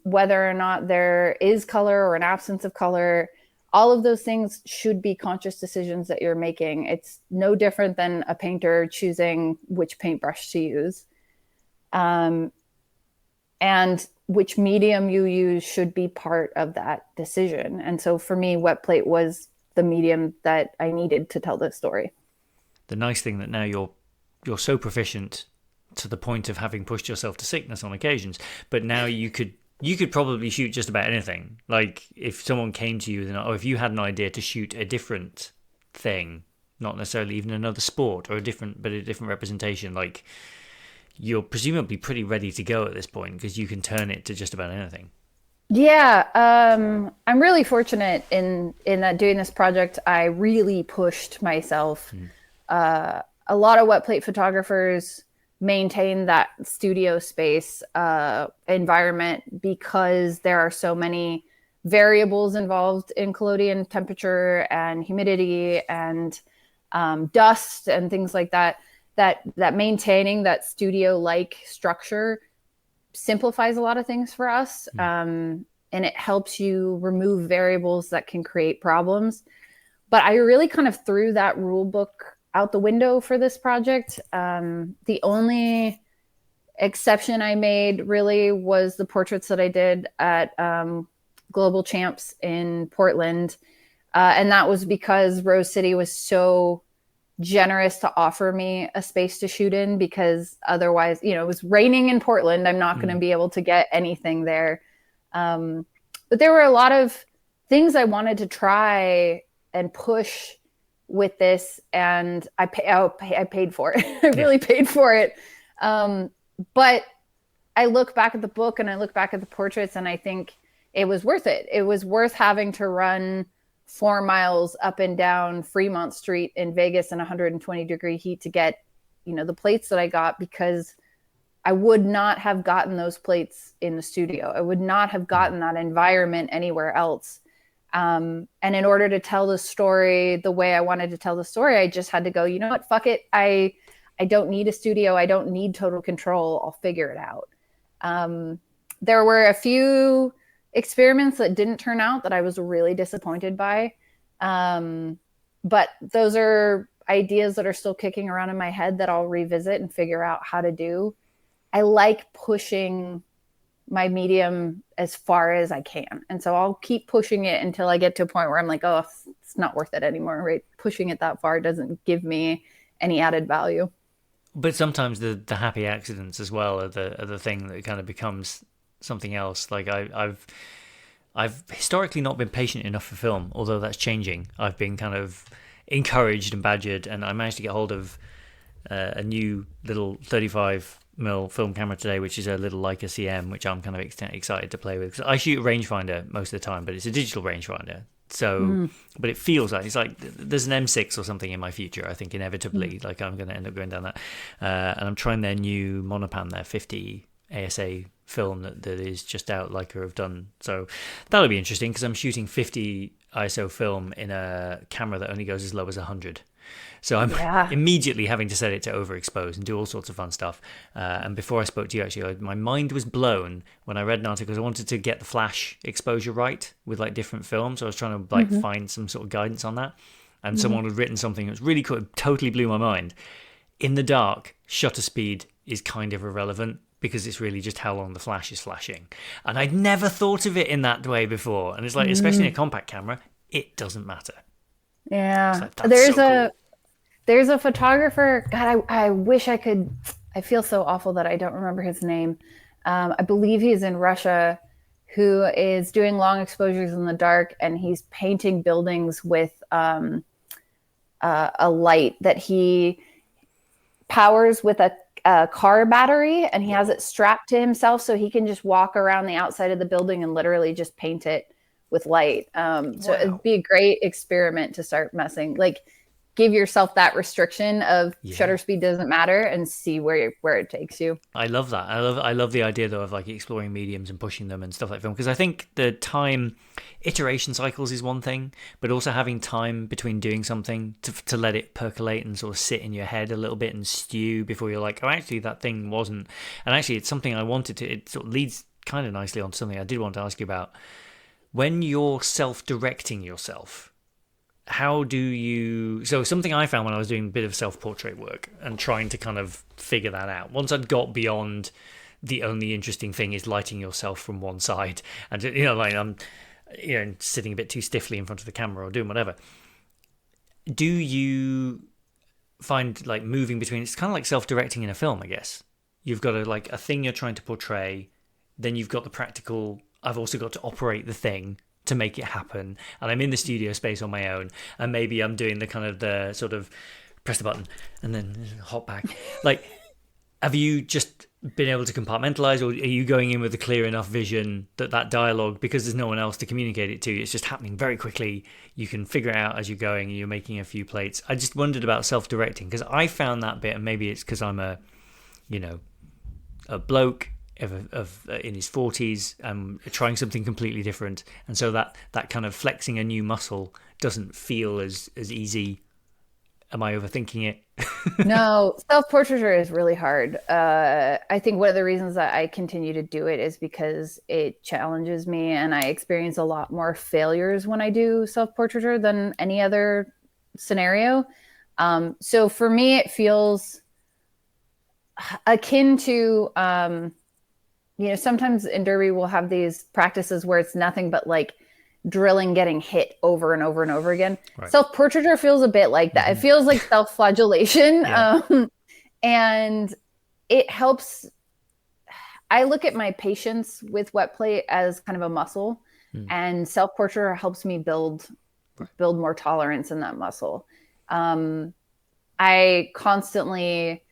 B: whether or not there is color or an absence of color, all of those things should be conscious decisions that you're making. It's no different than a painter choosing which paintbrush to use. And which medium you use should be part of that decision. And so for me, wet plate was the medium that I needed to tell this story.
A: The nice thing that now you're so proficient to the point of having pushed yourself to sickness on occasions, but now you could probably shoot just about anything. Like if someone came to you, if you had an idea to shoot a different thing, not necessarily even another sport or a different representation, like you're presumably pretty ready to go at this point because you can turn it to just about anything.
B: Yeah, I'm really fortunate in that doing this project, I really pushed myself. A lot of wet plate photographers maintain that studio space environment because there are so many variables involved in collodion temperature and humidity and dust and things like that. That maintaining that studio-like structure simplifies a lot of things for us, and it helps you remove variables that can create problems. But I really kind of threw that rule book out the window for this project. The only exception I made really was the portraits that I did at Global Champs in Portland. And that was because Rose City was so generous to offer me a space to shoot in, because otherwise, it was raining in Portland. I'm not going to be able to get anything there. But there were a lot of things I wanted to try and push with this, and I paid for it. I really paid for it. But I look back at the book and I look back at the portraits, and I think it was worth it. It was worth having to run 4 miles up and down Fremont Street in Vegas in 120-degree heat to get, the plates that I got, because I would not have gotten those plates in the studio. I would not have gotten that environment anywhere else. And in order to tell the story the way I wanted to tell the story, I just had to go, you know what, fuck it. I don't need a studio. I don't need total control. I'll figure it out. There were a few experiments that didn't turn out that I was really disappointed by. But those are ideas that are still kicking around in my head that I'll revisit and figure out how to do. I like pushing my medium as far as I can. And so I'll keep pushing it until I get to a point where I'm like, oh, it's not worth it anymore, right? Pushing it that far doesn't give me any added value.
A: But sometimes the happy accidents as well are the thing that kind of becomes something else. Like I've historically not been patient enough for film, although that's changing. I've been kind of encouraged and badgered, and I managed to get hold of a new little 35mm film camera today, which is a little Leica CM, which I'm kind of excited to play with. 'Cause I shoot a rangefinder most of the time, but it's a digital rangefinder. So, but it feels like there's an M6 or something in my future. I think inevitably, like I'm going to end up going down that. And I'm trying their new Monopan, their 50 ASA film that is just out, Leica have done. So that'll be interesting because I'm shooting 50 ISO film in a camera that only goes as low as 100. So I'm immediately having to set it to overexpose and do all sorts of fun stuff. And before I spoke to you, actually, my mind was blown when I read an article because I wanted to get the flash exposure right with like different films. So I was trying to find some sort of guidance on that. And someone had written something that was really cool. It totally blew my mind. In the dark, shutter speed is kind of irrelevant because it's really just how long the flash is flashing. And I'd never thought of it in that way before. And it's like, especially in a compact camera, it doesn't matter.
B: Yeah.
A: Like,
B: There's a photographer. God, I wish I could. I feel so awful that I don't remember his name. I believe he's in Russia, who is doing long exposures in the dark, and he's painting buildings with a light that he powers with a car battery, and he has it strapped to himself so he can just walk around the outside of the building and literally just paint it with light. So it'd be a great experiment to start messing, like give yourself that restriction of shutter
A: Yeah.
B: speed doesn't matter and see where it takes you.
A: I love that. I love the idea though of like exploring mediums and pushing them and stuff like film, because I think the time iteration cycles is one thing, but also having time between doing something to let it percolate and sort of sit in your head a little bit and stew before you're like, oh, actually that thing wasn't. And actually, it's something I wanted to. It sort of leads kind of nicely on to something I did want to ask you about. When you're self-directing yourself, how do you, so something I found when I was doing a bit of self-portrait work and trying to kind of figure that out, once I'd got beyond the only interesting thing is lighting yourself from one side, and like I'm sitting a bit too stiffly in front of the camera or doing whatever, do you find like moving between, it's kind of like self-directing in a film, I guess. You've got a thing you're trying to portray, then you've got the practical, I've also got to operate the thing to make it happen, and I'm in the studio space on my own, and maybe I'm doing the kind of the sort of press the button and then hop back. Like, have you just been able to compartmentalize, or are you going in with a clear enough vision that dialogue, because there's no one else to communicate it to, it's just happening very quickly, you can figure it out as you're going and you're making a few plates? I just wondered about self-directing, because I found that bit, and maybe it's because I'm a bloke in his 40s, trying something completely different, and so that kind of flexing a new muscle doesn't feel as easy. Am I overthinking it?
B: No, self-portraiture is really hard. I think one of the reasons that I continue to do it is because it challenges me, and I experience a lot more failures when I do self-portraiture than any other scenario. So for me, it feels akin to sometimes in derby we'll have these practices where it's nothing but like drilling getting hit over and over and over again. Right. Self-portraiture feels a bit like that. Mm-hmm. It feels like self-flagellation. Yeah. And it helps. I look at my patience with wet plate as kind of a muscle, and self-portraiture helps me build more tolerance in that muscle. I constantly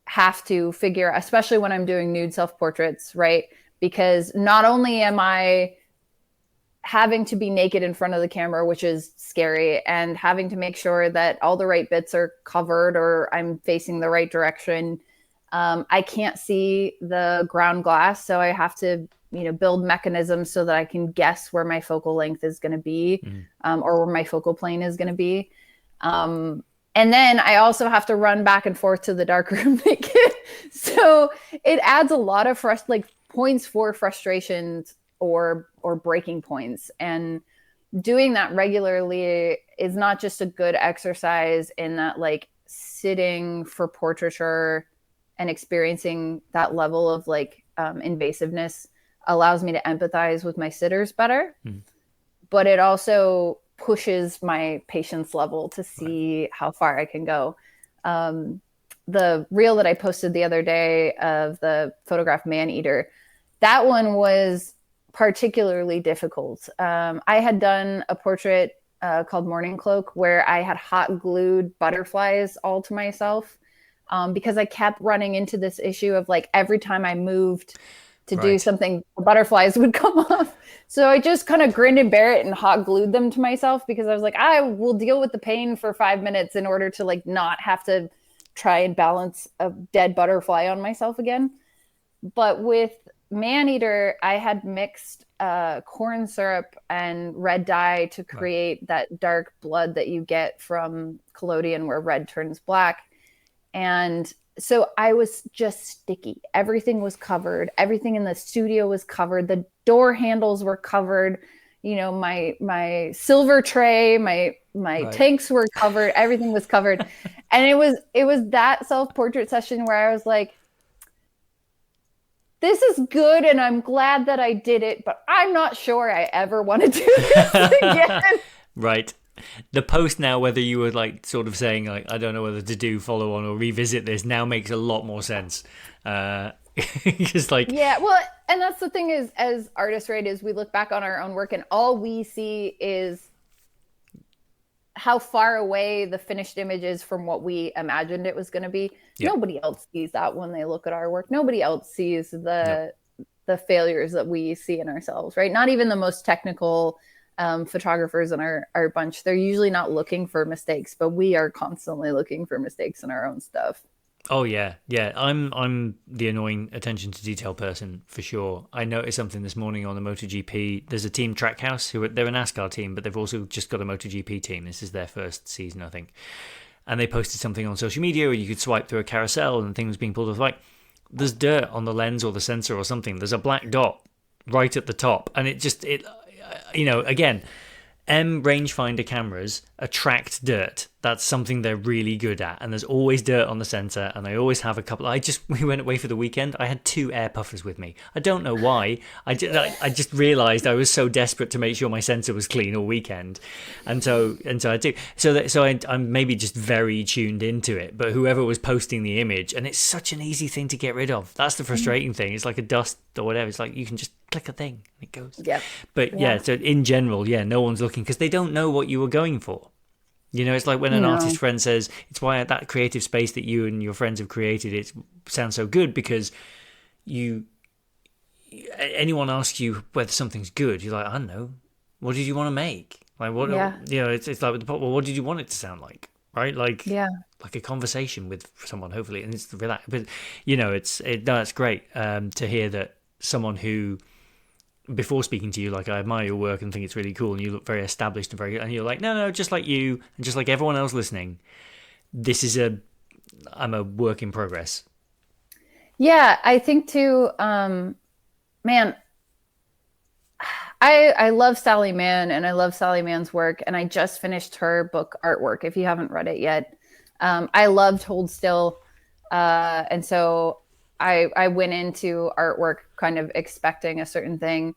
B: have to figure, especially when I'm doing nude self-portraits, right? Because not only am I having to be naked in front of the camera, which is scary, and having to make sure that all the right bits are covered or I'm facing the right direction. I can't see the ground glass, so I have to, build mechanisms so that I can guess where my focal length is going to be, or where my focal plane is going to be. And then I also have to run back and forth to the darkroom naked. So it adds a lot of points for frustrations or breaking points. And doing that regularly is not just a good exercise in that, like, sitting for portraiture and experiencing that level of invasiveness allows me to empathize with my sitters better. But it also pushes my patience level to see how far I can go. The reel that I posted the other day of the photograph Maneater, that one was particularly difficult. I had done a portrait called Morning Cloak where I had hot glued butterflies all to myself, because I kept running into this issue of every time I moved to do something, the butterflies would come off. So I just kind of grinned and bear it and hot glued them to myself, because I was like, I will deal with the pain for 5 minutes in order to not have to try and balance a dead butterfly on myself again. But with Maneater, I had mixed corn syrup and red dye to create that dark blood that you get from collodion where red turns black. And so I was just sticky. Everything was covered. Everything in the studio was covered. The door handles were covered. My silver tray, my tanks were covered. Everything was covered. And it was that self-portrait session where I was like, this is good, and I'm glad that I did it, but I'm not sure I ever want to do this again.
A: Right. The post now, whether you were sort of saying I don't know whether to do follow on or revisit this, now makes a lot more sense. Just
B: yeah, well, and that's the thing is, as artists, right, is we look back on our own work and all we see is how far away the finished image is from what we imagined it was going to be. Yep. Nobody else sees that when they look at our work. Nobody else sees the failures that we see in ourselves, right? Not even the most technical photographers in our bunch. They're usually not looking for mistakes, but we are constantly looking for mistakes in our own stuff.
A: Oh yeah, yeah. I'm the annoying attention to detail person for sure. I noticed something this morning on the MotoGP. There's a team Trackhouse they're a NASCAR team, but they've also just got a MotoGP team. This is their first season, I think. And they posted something on social media where you could swipe through a carousel and things being pulled off. Like, there's dirt on the lens or the sensor or something. There's a black dot right at the top, and again, rangefinder cameras attract dirt. That's something they're really good at, and there's always dirt on the sensor. And I always have a couple. We went away for the weekend. I had 2 air puffers with me. I don't know why. I just realised I was so desperate to make sure my sensor was clean all weekend, and so I do. I'm maybe just very tuned into it. But whoever was posting the image, and it's such an easy thing to get rid of. That's the frustrating thing. It's like a dust or whatever. It's like you can just click a thing and it goes.
B: Yep.
A: But yeah, so in general, yeah, no one's looking because they don't know what you were going for. You know, it's like when an artist friend says, it's why that creative space that you and your friends have created, it sounds so good because anyone asks you whether something's good, you're like, I don't know, what did you want to make? Like, what, it's like with the pop, well, what did you want it to sound like? Right? Like, like a conversation with someone, hopefully, and it's relaxed. But, it's great to hear that someone who, before speaking to you, like, I admire your work and think it's really cool, and you look very established and very good, and you're like, no, just like you and just like everyone else listening, I'm a work in progress.
B: Yeah, I think too, man, I love Sally Mann and I love Sally Mann's work, and I just finished her book Artwork, if you haven't read it yet. I loved Hold Still, and so I went into Artwork kind of expecting a certain thing.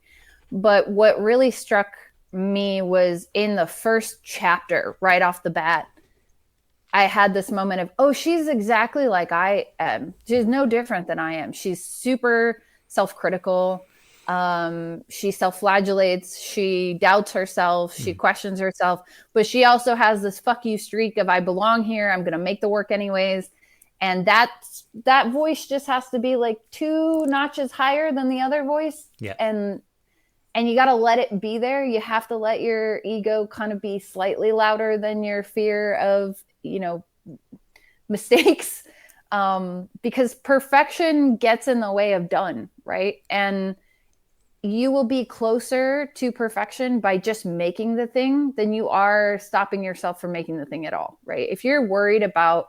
B: But what really struck me was in the first chapter, right off the bat, I had this moment of, oh, she's exactly like I am. She's no different than I am. She's super self-critical. She self-flagellates. She doubts herself. She questions herself. But she also has this fuck you streak of, I belong here. I'm going to make the work anyways. And that voice just has to be like 2 notches higher than the other voice.
A: Yeah.
B: And you got to let it be there. You have to let your ego kind of be slightly louder than your fear of, mistakes. Because perfection gets in the way of done, right? And you will be closer to perfection by just making the thing than you are stopping yourself from making the thing at all, right? If you're worried about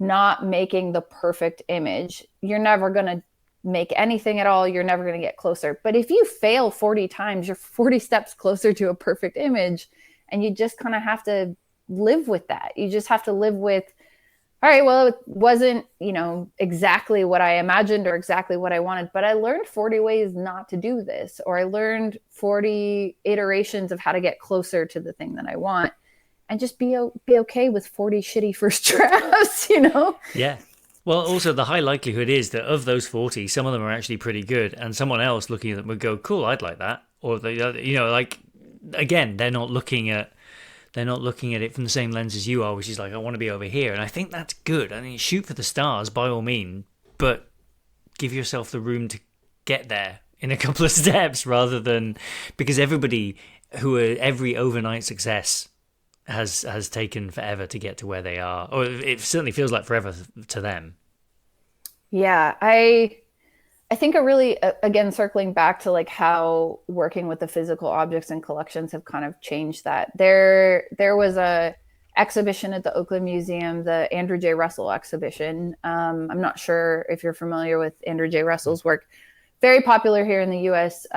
B: not making the perfect image, you're never going to make anything at all. You're never going to get closer. But if you fail 40 times, you're 40 steps closer to a perfect image. And you just kind of have to live with that. You just have to live with, all right, well, it wasn't, exactly what I imagined or exactly what I wanted, but I learned 40 ways not to do this, or I learned 40 iterations of how to get closer to the thing that I want. And just be okay with 40 shitty first drafts,
A: Yeah. Well, also the high likelihood is that of those 40, some of them are actually pretty good, and someone else looking at them would go, "Cool, I'd like that." Or again, they're not looking at it from the same lens as you are, which is like, I want to be over here, and I think that's good. I mean, shoot for the stars by all means, but give yourself the room to get there in a couple of steps, rather than because every overnight success has taken forever to get to where they are, or it certainly feels like forever to them.
B: Yeah, I think a really, again, circling back to like how working with the physical objects and collections have kind of changed that. There was a exhibition at the Oakland Museum, the Andrew J. Russell exhibition. I'm not sure if you're familiar with Andrew J. Russell's work. Very popular here in the U.S.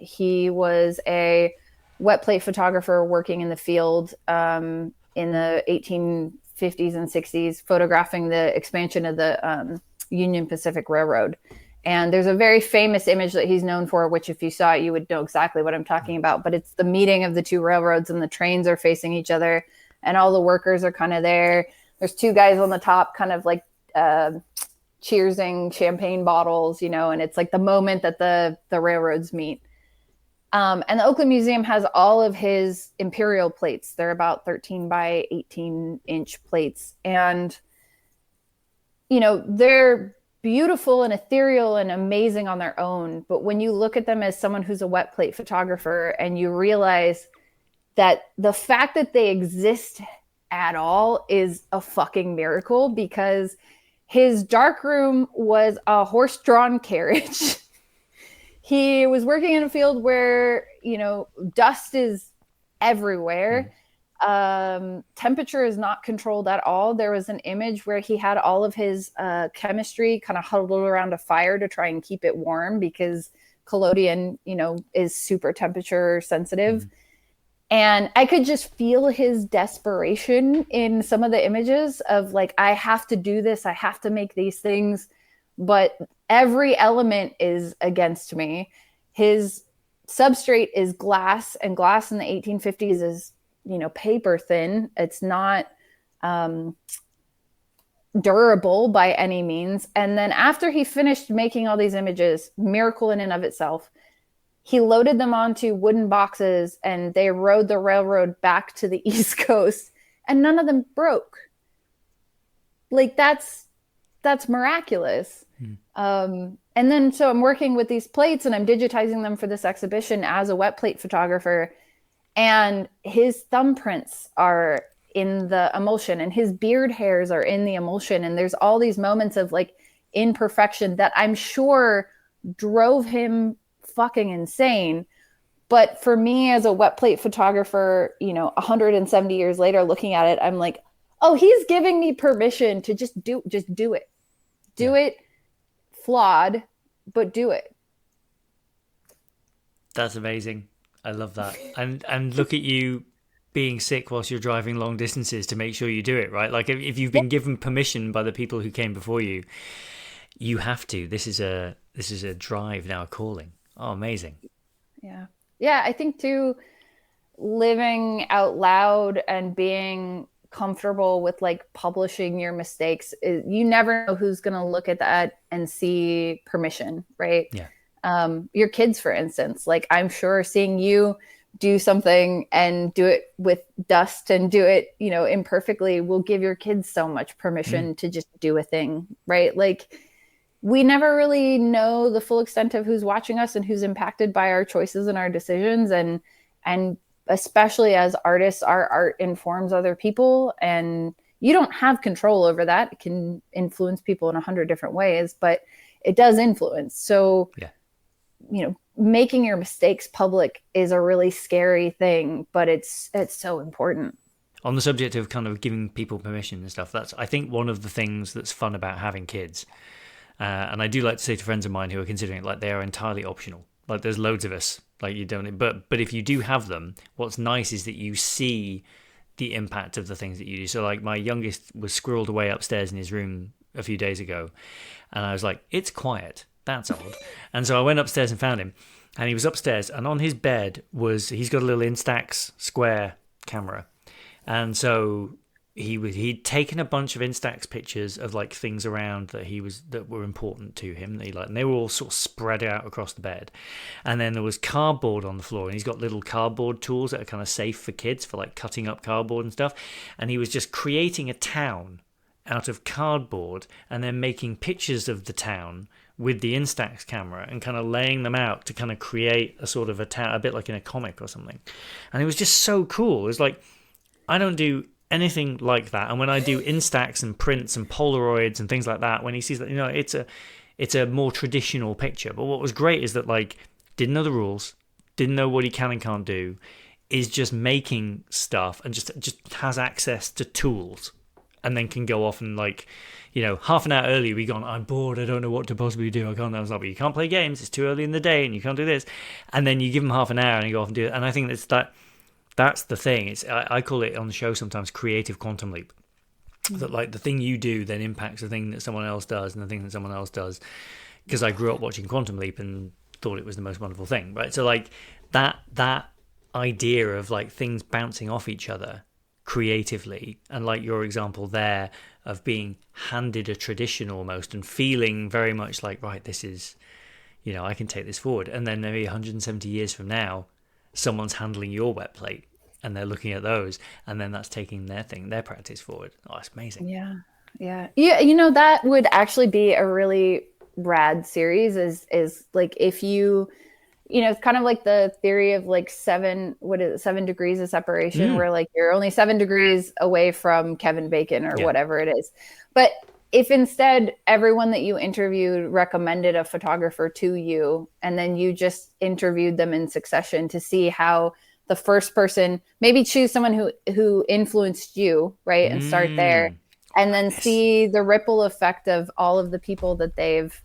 B: He was a wet plate photographer working in the field in the 1850s and 60s, photographing the expansion of the Union Pacific Railroad. And there's a very famous image that he's known for, which if you saw it, you would know exactly what I'm talking about. But it's the meeting of the 2 railroads, and the trains are facing each other, and all the workers are kind of there. There's 2 guys on the top kind of like cheersing champagne bottles, and it's like the moment that the railroads meet. And the Oakland Museum has all of his imperial plates. They're about 13 by 18 inch plates. And, they're beautiful and ethereal and amazing on their own. But when you look at them as someone who's a wet plate photographer and you realize that the fact that they exist at all is a fucking miracle, because his darkroom was a horse-drawn carriage. He was working in a field where, you know, dust is everywhere. Temperature is not controlled at all. There was an image where he had all of his chemistry kind of huddled around a fire to try and keep it warm, because collodion, you know, is super temperature sensitive. And I could just feel his desperation in some of the images of like, I have to do this. I have to make these things, but every element is against me. His substrate is glass, and glass in the 1850s is, you know, paper thin. It's not durable by any means. And then after he finished making all these images, miracle in and of itself, he loaded them onto wooden boxes and they rode the railroad back to the East Coast, and none of them broke. Like that's miraculous. And then so I'm working with these plates and I'm digitizing them for this exhibition as a wet plate photographer. And his thumbprints are in the emulsion and his beard hairs are in the emulsion. And there's all these moments of like imperfection that I'm sure drove him fucking insane. But for me as a wet plate photographer, you know, 170 years later, looking at it, I'm like, oh, he's giving me permission to just do it. Do it flawed, but do it.
A: That's amazing. I love that. And look at you being sick whilst you're driving long distances to make sure you do it, right? Like if you've been given permission by the people who came before you, you have to. This is a drive now, a calling. Oh, amazing.
B: Yeah, I think too, living out loud and being comfortable with like publishing your mistakes, you never know who's going to look at that and see permission, right? Your kids, for instance, like I'm sure seeing you do something and do it with dust and do it, you know, imperfectly will give your kids so much permission to just do a thing, right? Like we never really know the full extent of who's watching us and who's impacted by our choices and our decisions. And especially as artists, our art informs other people, and you don't have control over that. It can influence people in 100 different ways, but it does influence. So, you know, making your mistakes public is a really scary thing, but it's so important.
A: On the subject of kind of giving people permission and stuff, that's, I think, one of the things that's fun about having kids. And I do like to say to friends of mine who are considering it, like, they are entirely optional. Like, there's loads of us, like, you don't, but if you do have them, what's nice is that you see the impact of the things that you do. So like my youngest was squirreled away upstairs in his room a few days ago, and I was like, it's quiet, that's odd. And so I went upstairs and found him, and he was upstairs, and on his bed he's got a little Instax square camera, and so he'd taken a bunch of Instax pictures of like things around that were important to him that he liked, and they were all sort of spread out across the bed. And then there was cardboard on the floor, and he's got little cardboard tools that are kind of safe for kids for like cutting up cardboard and stuff. And he was just creating a town out of cardboard and then making pictures of the town with the Instax camera and kind of laying them out to kind of create a sort of a town, a bit like in a comic or something. And it was just so cool. It was like, I don't do anything like that, and when I do Instax and prints and Polaroids and things like that, when he sees that, you know, it's a more traditional picture. But what was great is that, like, didn't know the rules, didn't know what he can and can't do, is just making stuff and just has access to tools, and then can go off and, like, you know, half an hour earlier we gone, I'm bored, I don't know what to possibly do, I can't. I was like, but you can't play games, it's too early in the day, and you can't do this. And then you give him half an hour and you go off and do it. And I think that's the thing. It's I call it on the show sometimes creative quantum leap. That like the thing you do then impacts the thing that someone else does, and the thing that someone else does. Because I grew up watching Quantum Leap and thought it was the most wonderful thing, right? So like that idea of like things bouncing off each other creatively, and like your example there of being handed a tradition almost and feeling very much like, right, this is, you know, I can take this forward. And then maybe 170 years from now, someone's handling your wet plate and they're looking at those, and then that's taking their practice forward. Oh, it's amazing.
B: Yeah. Yeah. Yeah, that would actually be a really rad series is like if it's kind of like the theory of like what is it, 7 degrees of separation,
A: Mm,
B: where like you're only 7 degrees away from Kevin Bacon or
A: yeah.
B: whatever it is. But if instead everyone that you interviewed recommended a photographer to you, and then you just interviewed them in succession to see how the first person, maybe choose someone who influenced you, right, and start there,
A: Mm,
B: and
A: like
B: then
A: this.
B: see the ripple effect of all of the people that they've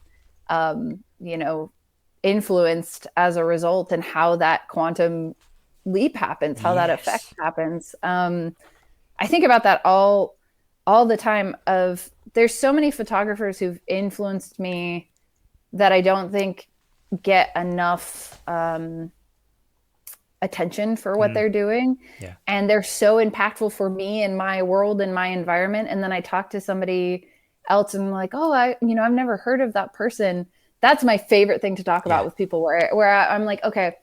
B: um, you know influenced as a result, and how that quantum leap happens, how that effect
A: Yes.
B: happens. I think about that all the time. Of There's so many photographers who've influenced me that I don't think get enough attention for what
A: Mm,
B: they're doing,
A: yeah.
B: and they're so impactful for me and my world and my environment. And then I talk to somebody else and I'm like, oh, I've never heard of that person. That's my favorite thing to talk about
A: Yeah.
B: with people, where I'm like, okay,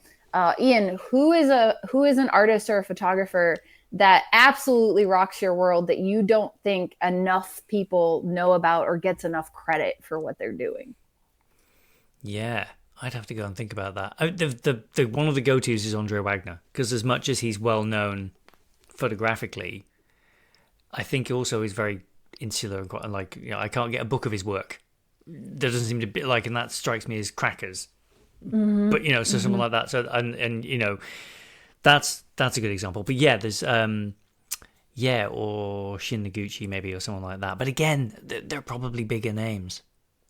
B: Ian, who is an artist or a photographer that absolutely rocks your world that you don't think enough people know about or gets enough credit for what they're doing?
A: Yeah. I'd have to go and think about that. The one of the go-tos is Andre Wagner, because as much as he's well known photographically, I think also he's very insular and quite like, I can't get a book of his work. There doesn't seem to be like, and that strikes me as crackers.
B: Mm-hmm.
A: But so someone
B: Mm-hmm.
A: like that. So and that's a good example. But yeah, there's or Shin Noguchi maybe, or someone like that. But again, they're probably bigger names.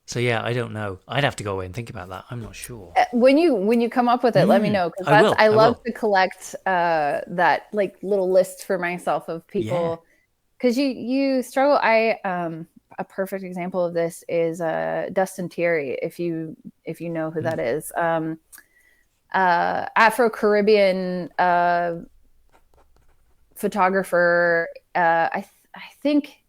A: So yeah, I don't know. I'd have to go away and think about that. I'm not sure.
B: When you come up with it, let me know, because
A: I will.
B: I
A: I
B: love
A: will.
B: to collect that like little list for myself of
A: Yeah.
B: people, because you struggle. I A perfect example of this is Dustin Thierry, if you know who
A: Mm.
B: that is. Afro Caribbean photographer. I think,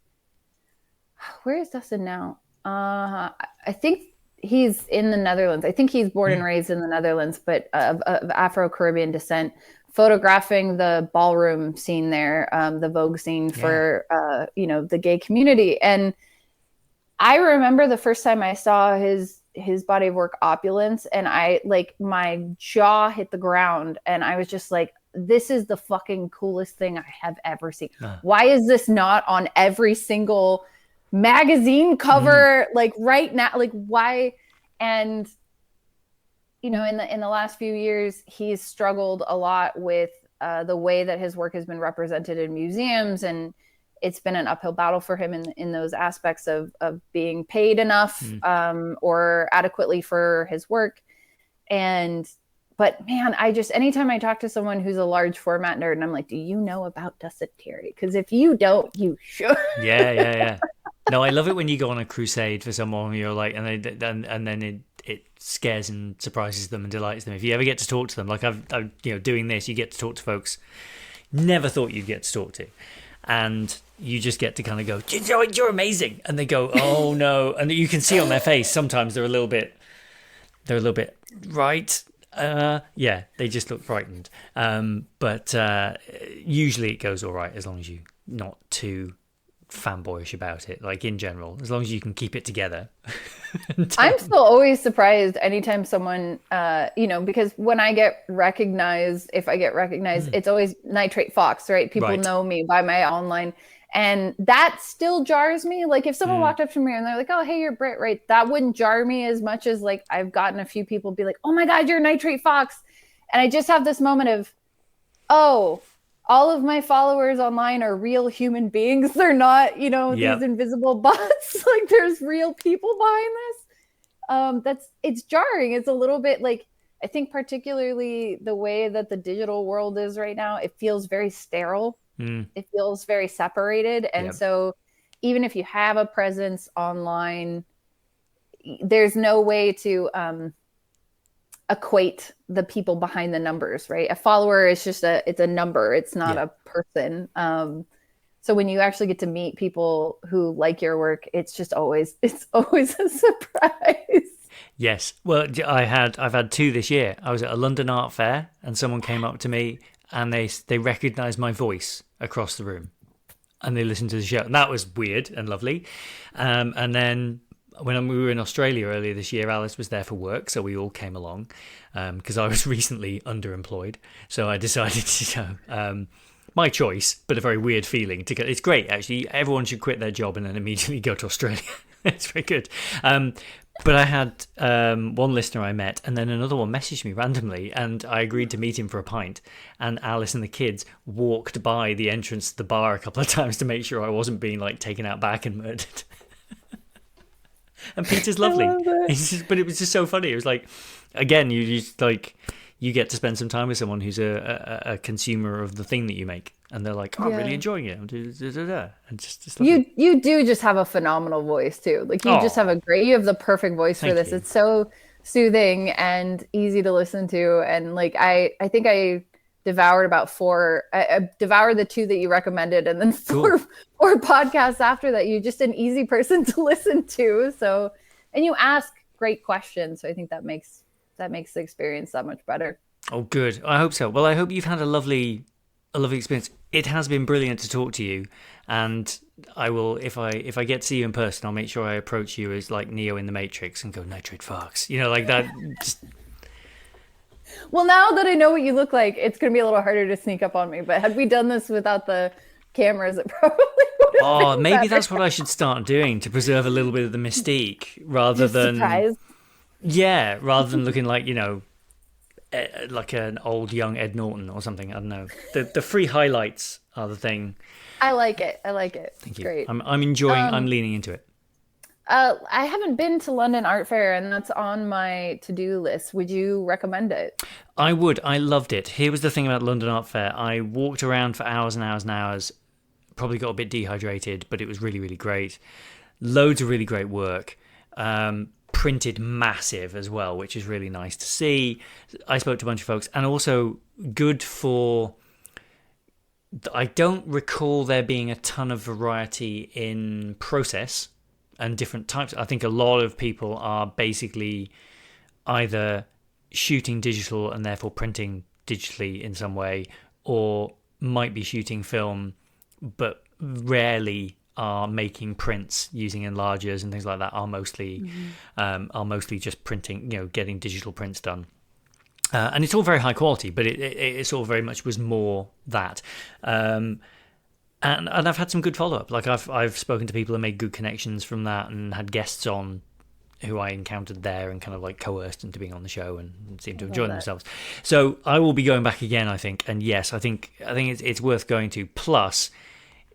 B: where is Dustin now? I think he's in the Netherlands. I think he's born and
A: Mm.
B: raised in the Netherlands, but of Afro Caribbean descent, photographing the ballroom scene there, the Vogue scene
A: Yeah.
B: for the gay community. And I remember the first time I saw his body of work, Opulence, and I like my jaw hit the ground, and I was just like, this is the fucking coolest thing I have ever seen.
A: Uh,
B: Why is this not on every single magazine
A: mm.
B: cover, like right now? Like, why? And in the last few years, he's struggled a lot with the way that his work has been represented in museums, and it's been an uphill battle for him in those aspects of being paid enough
A: Mm.
B: or adequately for his work. And but man, I just, anytime I talk to someone who's a large format nerd, and I'm like, do you know about Dustin Terry? Because if you don't, you should.
A: Yeah. Yeah. Yeah. No, I love it when you go on a crusade for someone who you're like, and then it scares and surprises them and delights them. If you ever get to talk to them, like I've doing this, you get to talk to folks never thought you'd get to talk to, and you just get to kind of go, you're amazing, and they go, oh no, and you can see on their face sometimes they're a little bit right. Yeah, they just look frightened. But usually it goes all right as long as you're not too fanboyish about it. Like in general, as long as you can keep it together.
B: I'm still always surprised anytime someone, because when I get recognized, if I get recognized,
A: Mm,
B: it's always Nitrate Fox, right? People
A: right.
B: know me by my online. And that still jars me. Like if someone
A: Mm,
B: walked up to me and they're like, oh, hey, you're Brit, right? That wouldn't jar me as much as like I've gotten a few people be like, oh my God, you're Nitrate Fox. And I just have this moment of, oh, all of my followers online are real human beings. They're not, these
A: yep.
B: invisible bots. Like there's real people behind this. It's jarring. It's a little bit like, I think particularly the way that the digital world is right now, it feels very sterile.
A: Mm,
B: It feels very separated. And
A: yep.
B: so even if you have a presence online, there's no way to equate the people behind the numbers, right? A follower is just it's a number. It's not
A: Yeah.
B: a person. So when you actually get to meet people who like your work, it's always a surprise.
A: Yes. Well, I've had two this year. I was at a London art fair, and someone came up to me and they recognized my voice across the room. and they listened to the show. And that was weird and lovely. And then when we were in Australia earlier this year, Alice was there for work, so we all came along because I was recently underemployed. So I decided to go. My choice, but a very weird feeling to go. It's great, actually. Everyone should quit their job and then immediately go to Australia. It's very good. But I had one listener I met, and then another one messaged me randomly, and I agreed to meet him for a pint. And Alice and the kids walked by the entrance to the bar a couple of times to make sure I wasn't being like taken out back and murdered. And Peter's lovely. But it was just so funny. It was like, again, you just like, you get to spend some time with someone who's a consumer of the thing that you make, and they're like, "Oh, I'm really enjoying it," and just
B: you do just have a phenomenal voice too. Like you just have you have the perfect voice for this. It's so soothing and easy to listen to, and like I think I devoured about four. I devoured the 2 that you recommended, and then four podcasts after that. You're just an easy person to listen to. So, and you ask great questions. So I think that makes the experience that much better.
A: Oh, good. I hope so. Well, I hope you've had a lovely experience. It has been brilliant to talk to you, and I will, if I get to see you in person, I'll make sure I approach you as like Neo in the Matrix and go, Nitrate Fox, like that. Just...
B: Well, now that I know what you look like, it's going to be a little harder to sneak up on me. But had we done this without the cameras, it probably would have been
A: maybe
B: better.
A: that's what I should start doing to preserve a little bit of the mystique, rather than
B: surprise.
A: Yeah, rather than looking like, like an old young Ed Norton or something. I don't know. The free highlights are the thing.
B: I like it.
A: Thank you.
B: Great.
A: I'm enjoying. I'm leaning into it.
B: I haven't been to London Art Fair, and that's on my to-do list. Would you recommend it?
A: I would. I loved it. Here was the thing about London Art Fair. I walked around for hours and hours and hours. Probably got a bit dehydrated, but it was really, really great. Loads of really great work. Printed massive as well, which is really nice to see. I spoke to a bunch of folks, and also good for... I don't recall there being a ton of variety in process and different types. I think a lot of people are basically either shooting digital and therefore printing digitally in some way, or might be shooting film, but rarely are making prints using enlargers and things like that. Are mostly just printing, getting digital prints done. And it's all very high quality, but it sort of very much was more that. And I've had some good follow up. Like I've spoken to people and made good connections from that, and had guests on who I encountered there and kind of like coerced into being on the show and seemed to enjoy themselves. So I will be going back again, I think. And yes, I think it's worth going to. Plus,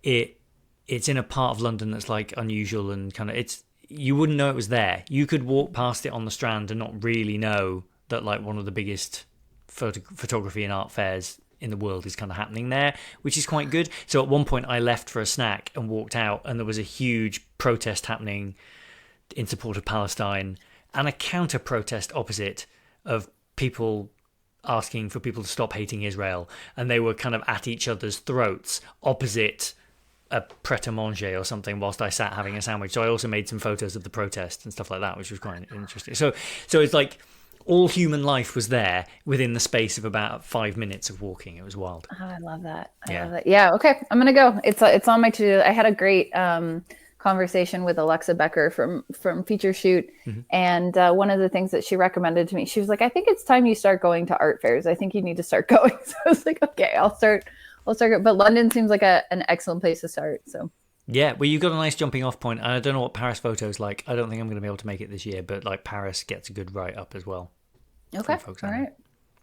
A: it's in a part of London that's like unusual and kind of you wouldn't know it was there. You could walk past it on the Strand and not really know that like one of the biggest photography and art fairs in the world is kind of happening there, which is quite good. So at one point I left for a snack and walked out, and there was a huge protest happening in support of Palestine, and a counter protest opposite of people asking for people to stop hating Israel, and they were kind of at each other's throats opposite a pret-a-manger or something whilst I sat having a sandwich. So I also made some photos of the protest and stuff like that, which was quite interesting. So it's like all human life was there within the space of about 5 minutes of walking. It was wild.
B: Oh, I love that. I love that. Yeah. Okay. I'm going to go. It's on my to-do. I had a great conversation with Alexa Becker from Feature Shoot. Mm-hmm. And one of the things that she recommended to me, she was like, I think it's time you start going to art fairs. I think you need to start going. So I was like, okay, I'll start. But London seems like an excellent place to start. So
A: yeah, well, you've got a nice jumping off point. And I don't know what Paris photo's like. I don't think I'm going to be able to make it this year, but like Paris gets a good write up as well.
B: Okay. All right.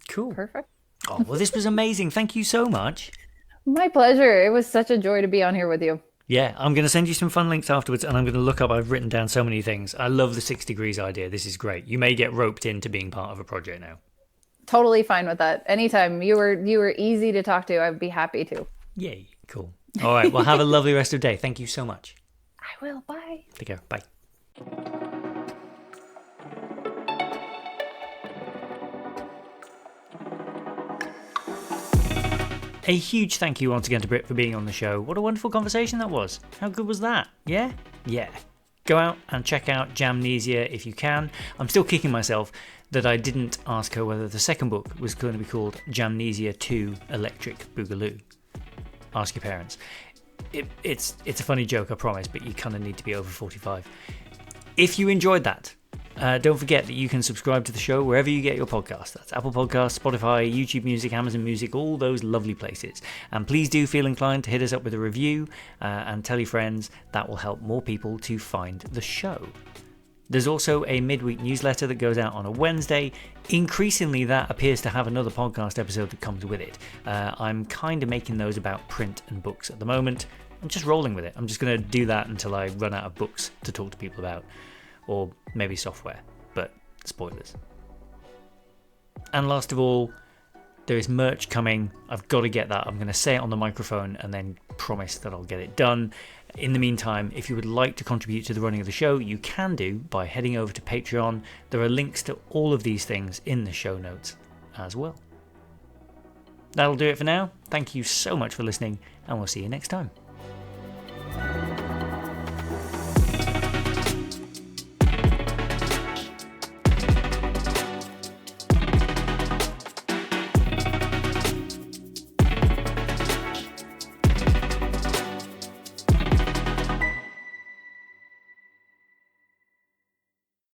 A: Cool.
B: Perfect.
A: Oh, well, this was amazing. Thank you so much.
B: My pleasure. It was such a joy to be on here with you.
A: Yeah, I'm going to send you some fun links afterwards, and I'm going to look up. I've written down so many things. I love the 6 degrees idea. This is great. You may get roped into being part of a project now.
B: Totally fine with that. Anytime you were easy to talk to, I'd be happy to.
A: Yay, cool. All right, well, have a lovely rest of the day. Thank you so much.
B: I will. Bye.
A: Take care. Bye. A huge thank you once again to Britt for being on the show. What a wonderful conversation that was. How good was that? Yeah? Yeah. Go out and check out Jamnesia if you can. I'm still kicking myself that I didn't ask her whether the second book was going to be called Jamnesia 2 Electric Boogaloo. Ask your parents. it's a funny joke, I promise, but you kind of need to be over 45. If you enjoyed that, don't forget that you can subscribe to the show wherever you get your podcasts. That's Apple Podcasts, Spotify, YouTube Music, Amazon Music, all those lovely places. And please do feel inclined to hit us up with a review and tell your friends. That will help more people to find the show. There's also a midweek newsletter that goes out on a Wednesday. Increasingly, that appears to have another podcast episode that comes with it. I'm kind of making those about print and books at the moment. I'm just rolling with it. I'm just going to do that until I run out of books to talk to people about. Or maybe software, but spoilers. And last of all, there is merch coming. I've got to get that. I'm going to say it on the microphone and then promise that I'll get it done. In the meantime, if you would like to contribute to the running of the show, you can do by heading over to Patreon. There are links to all of these things in the show notes as well. That'll do it for now. Thank you so much for listening, and we'll see you next time.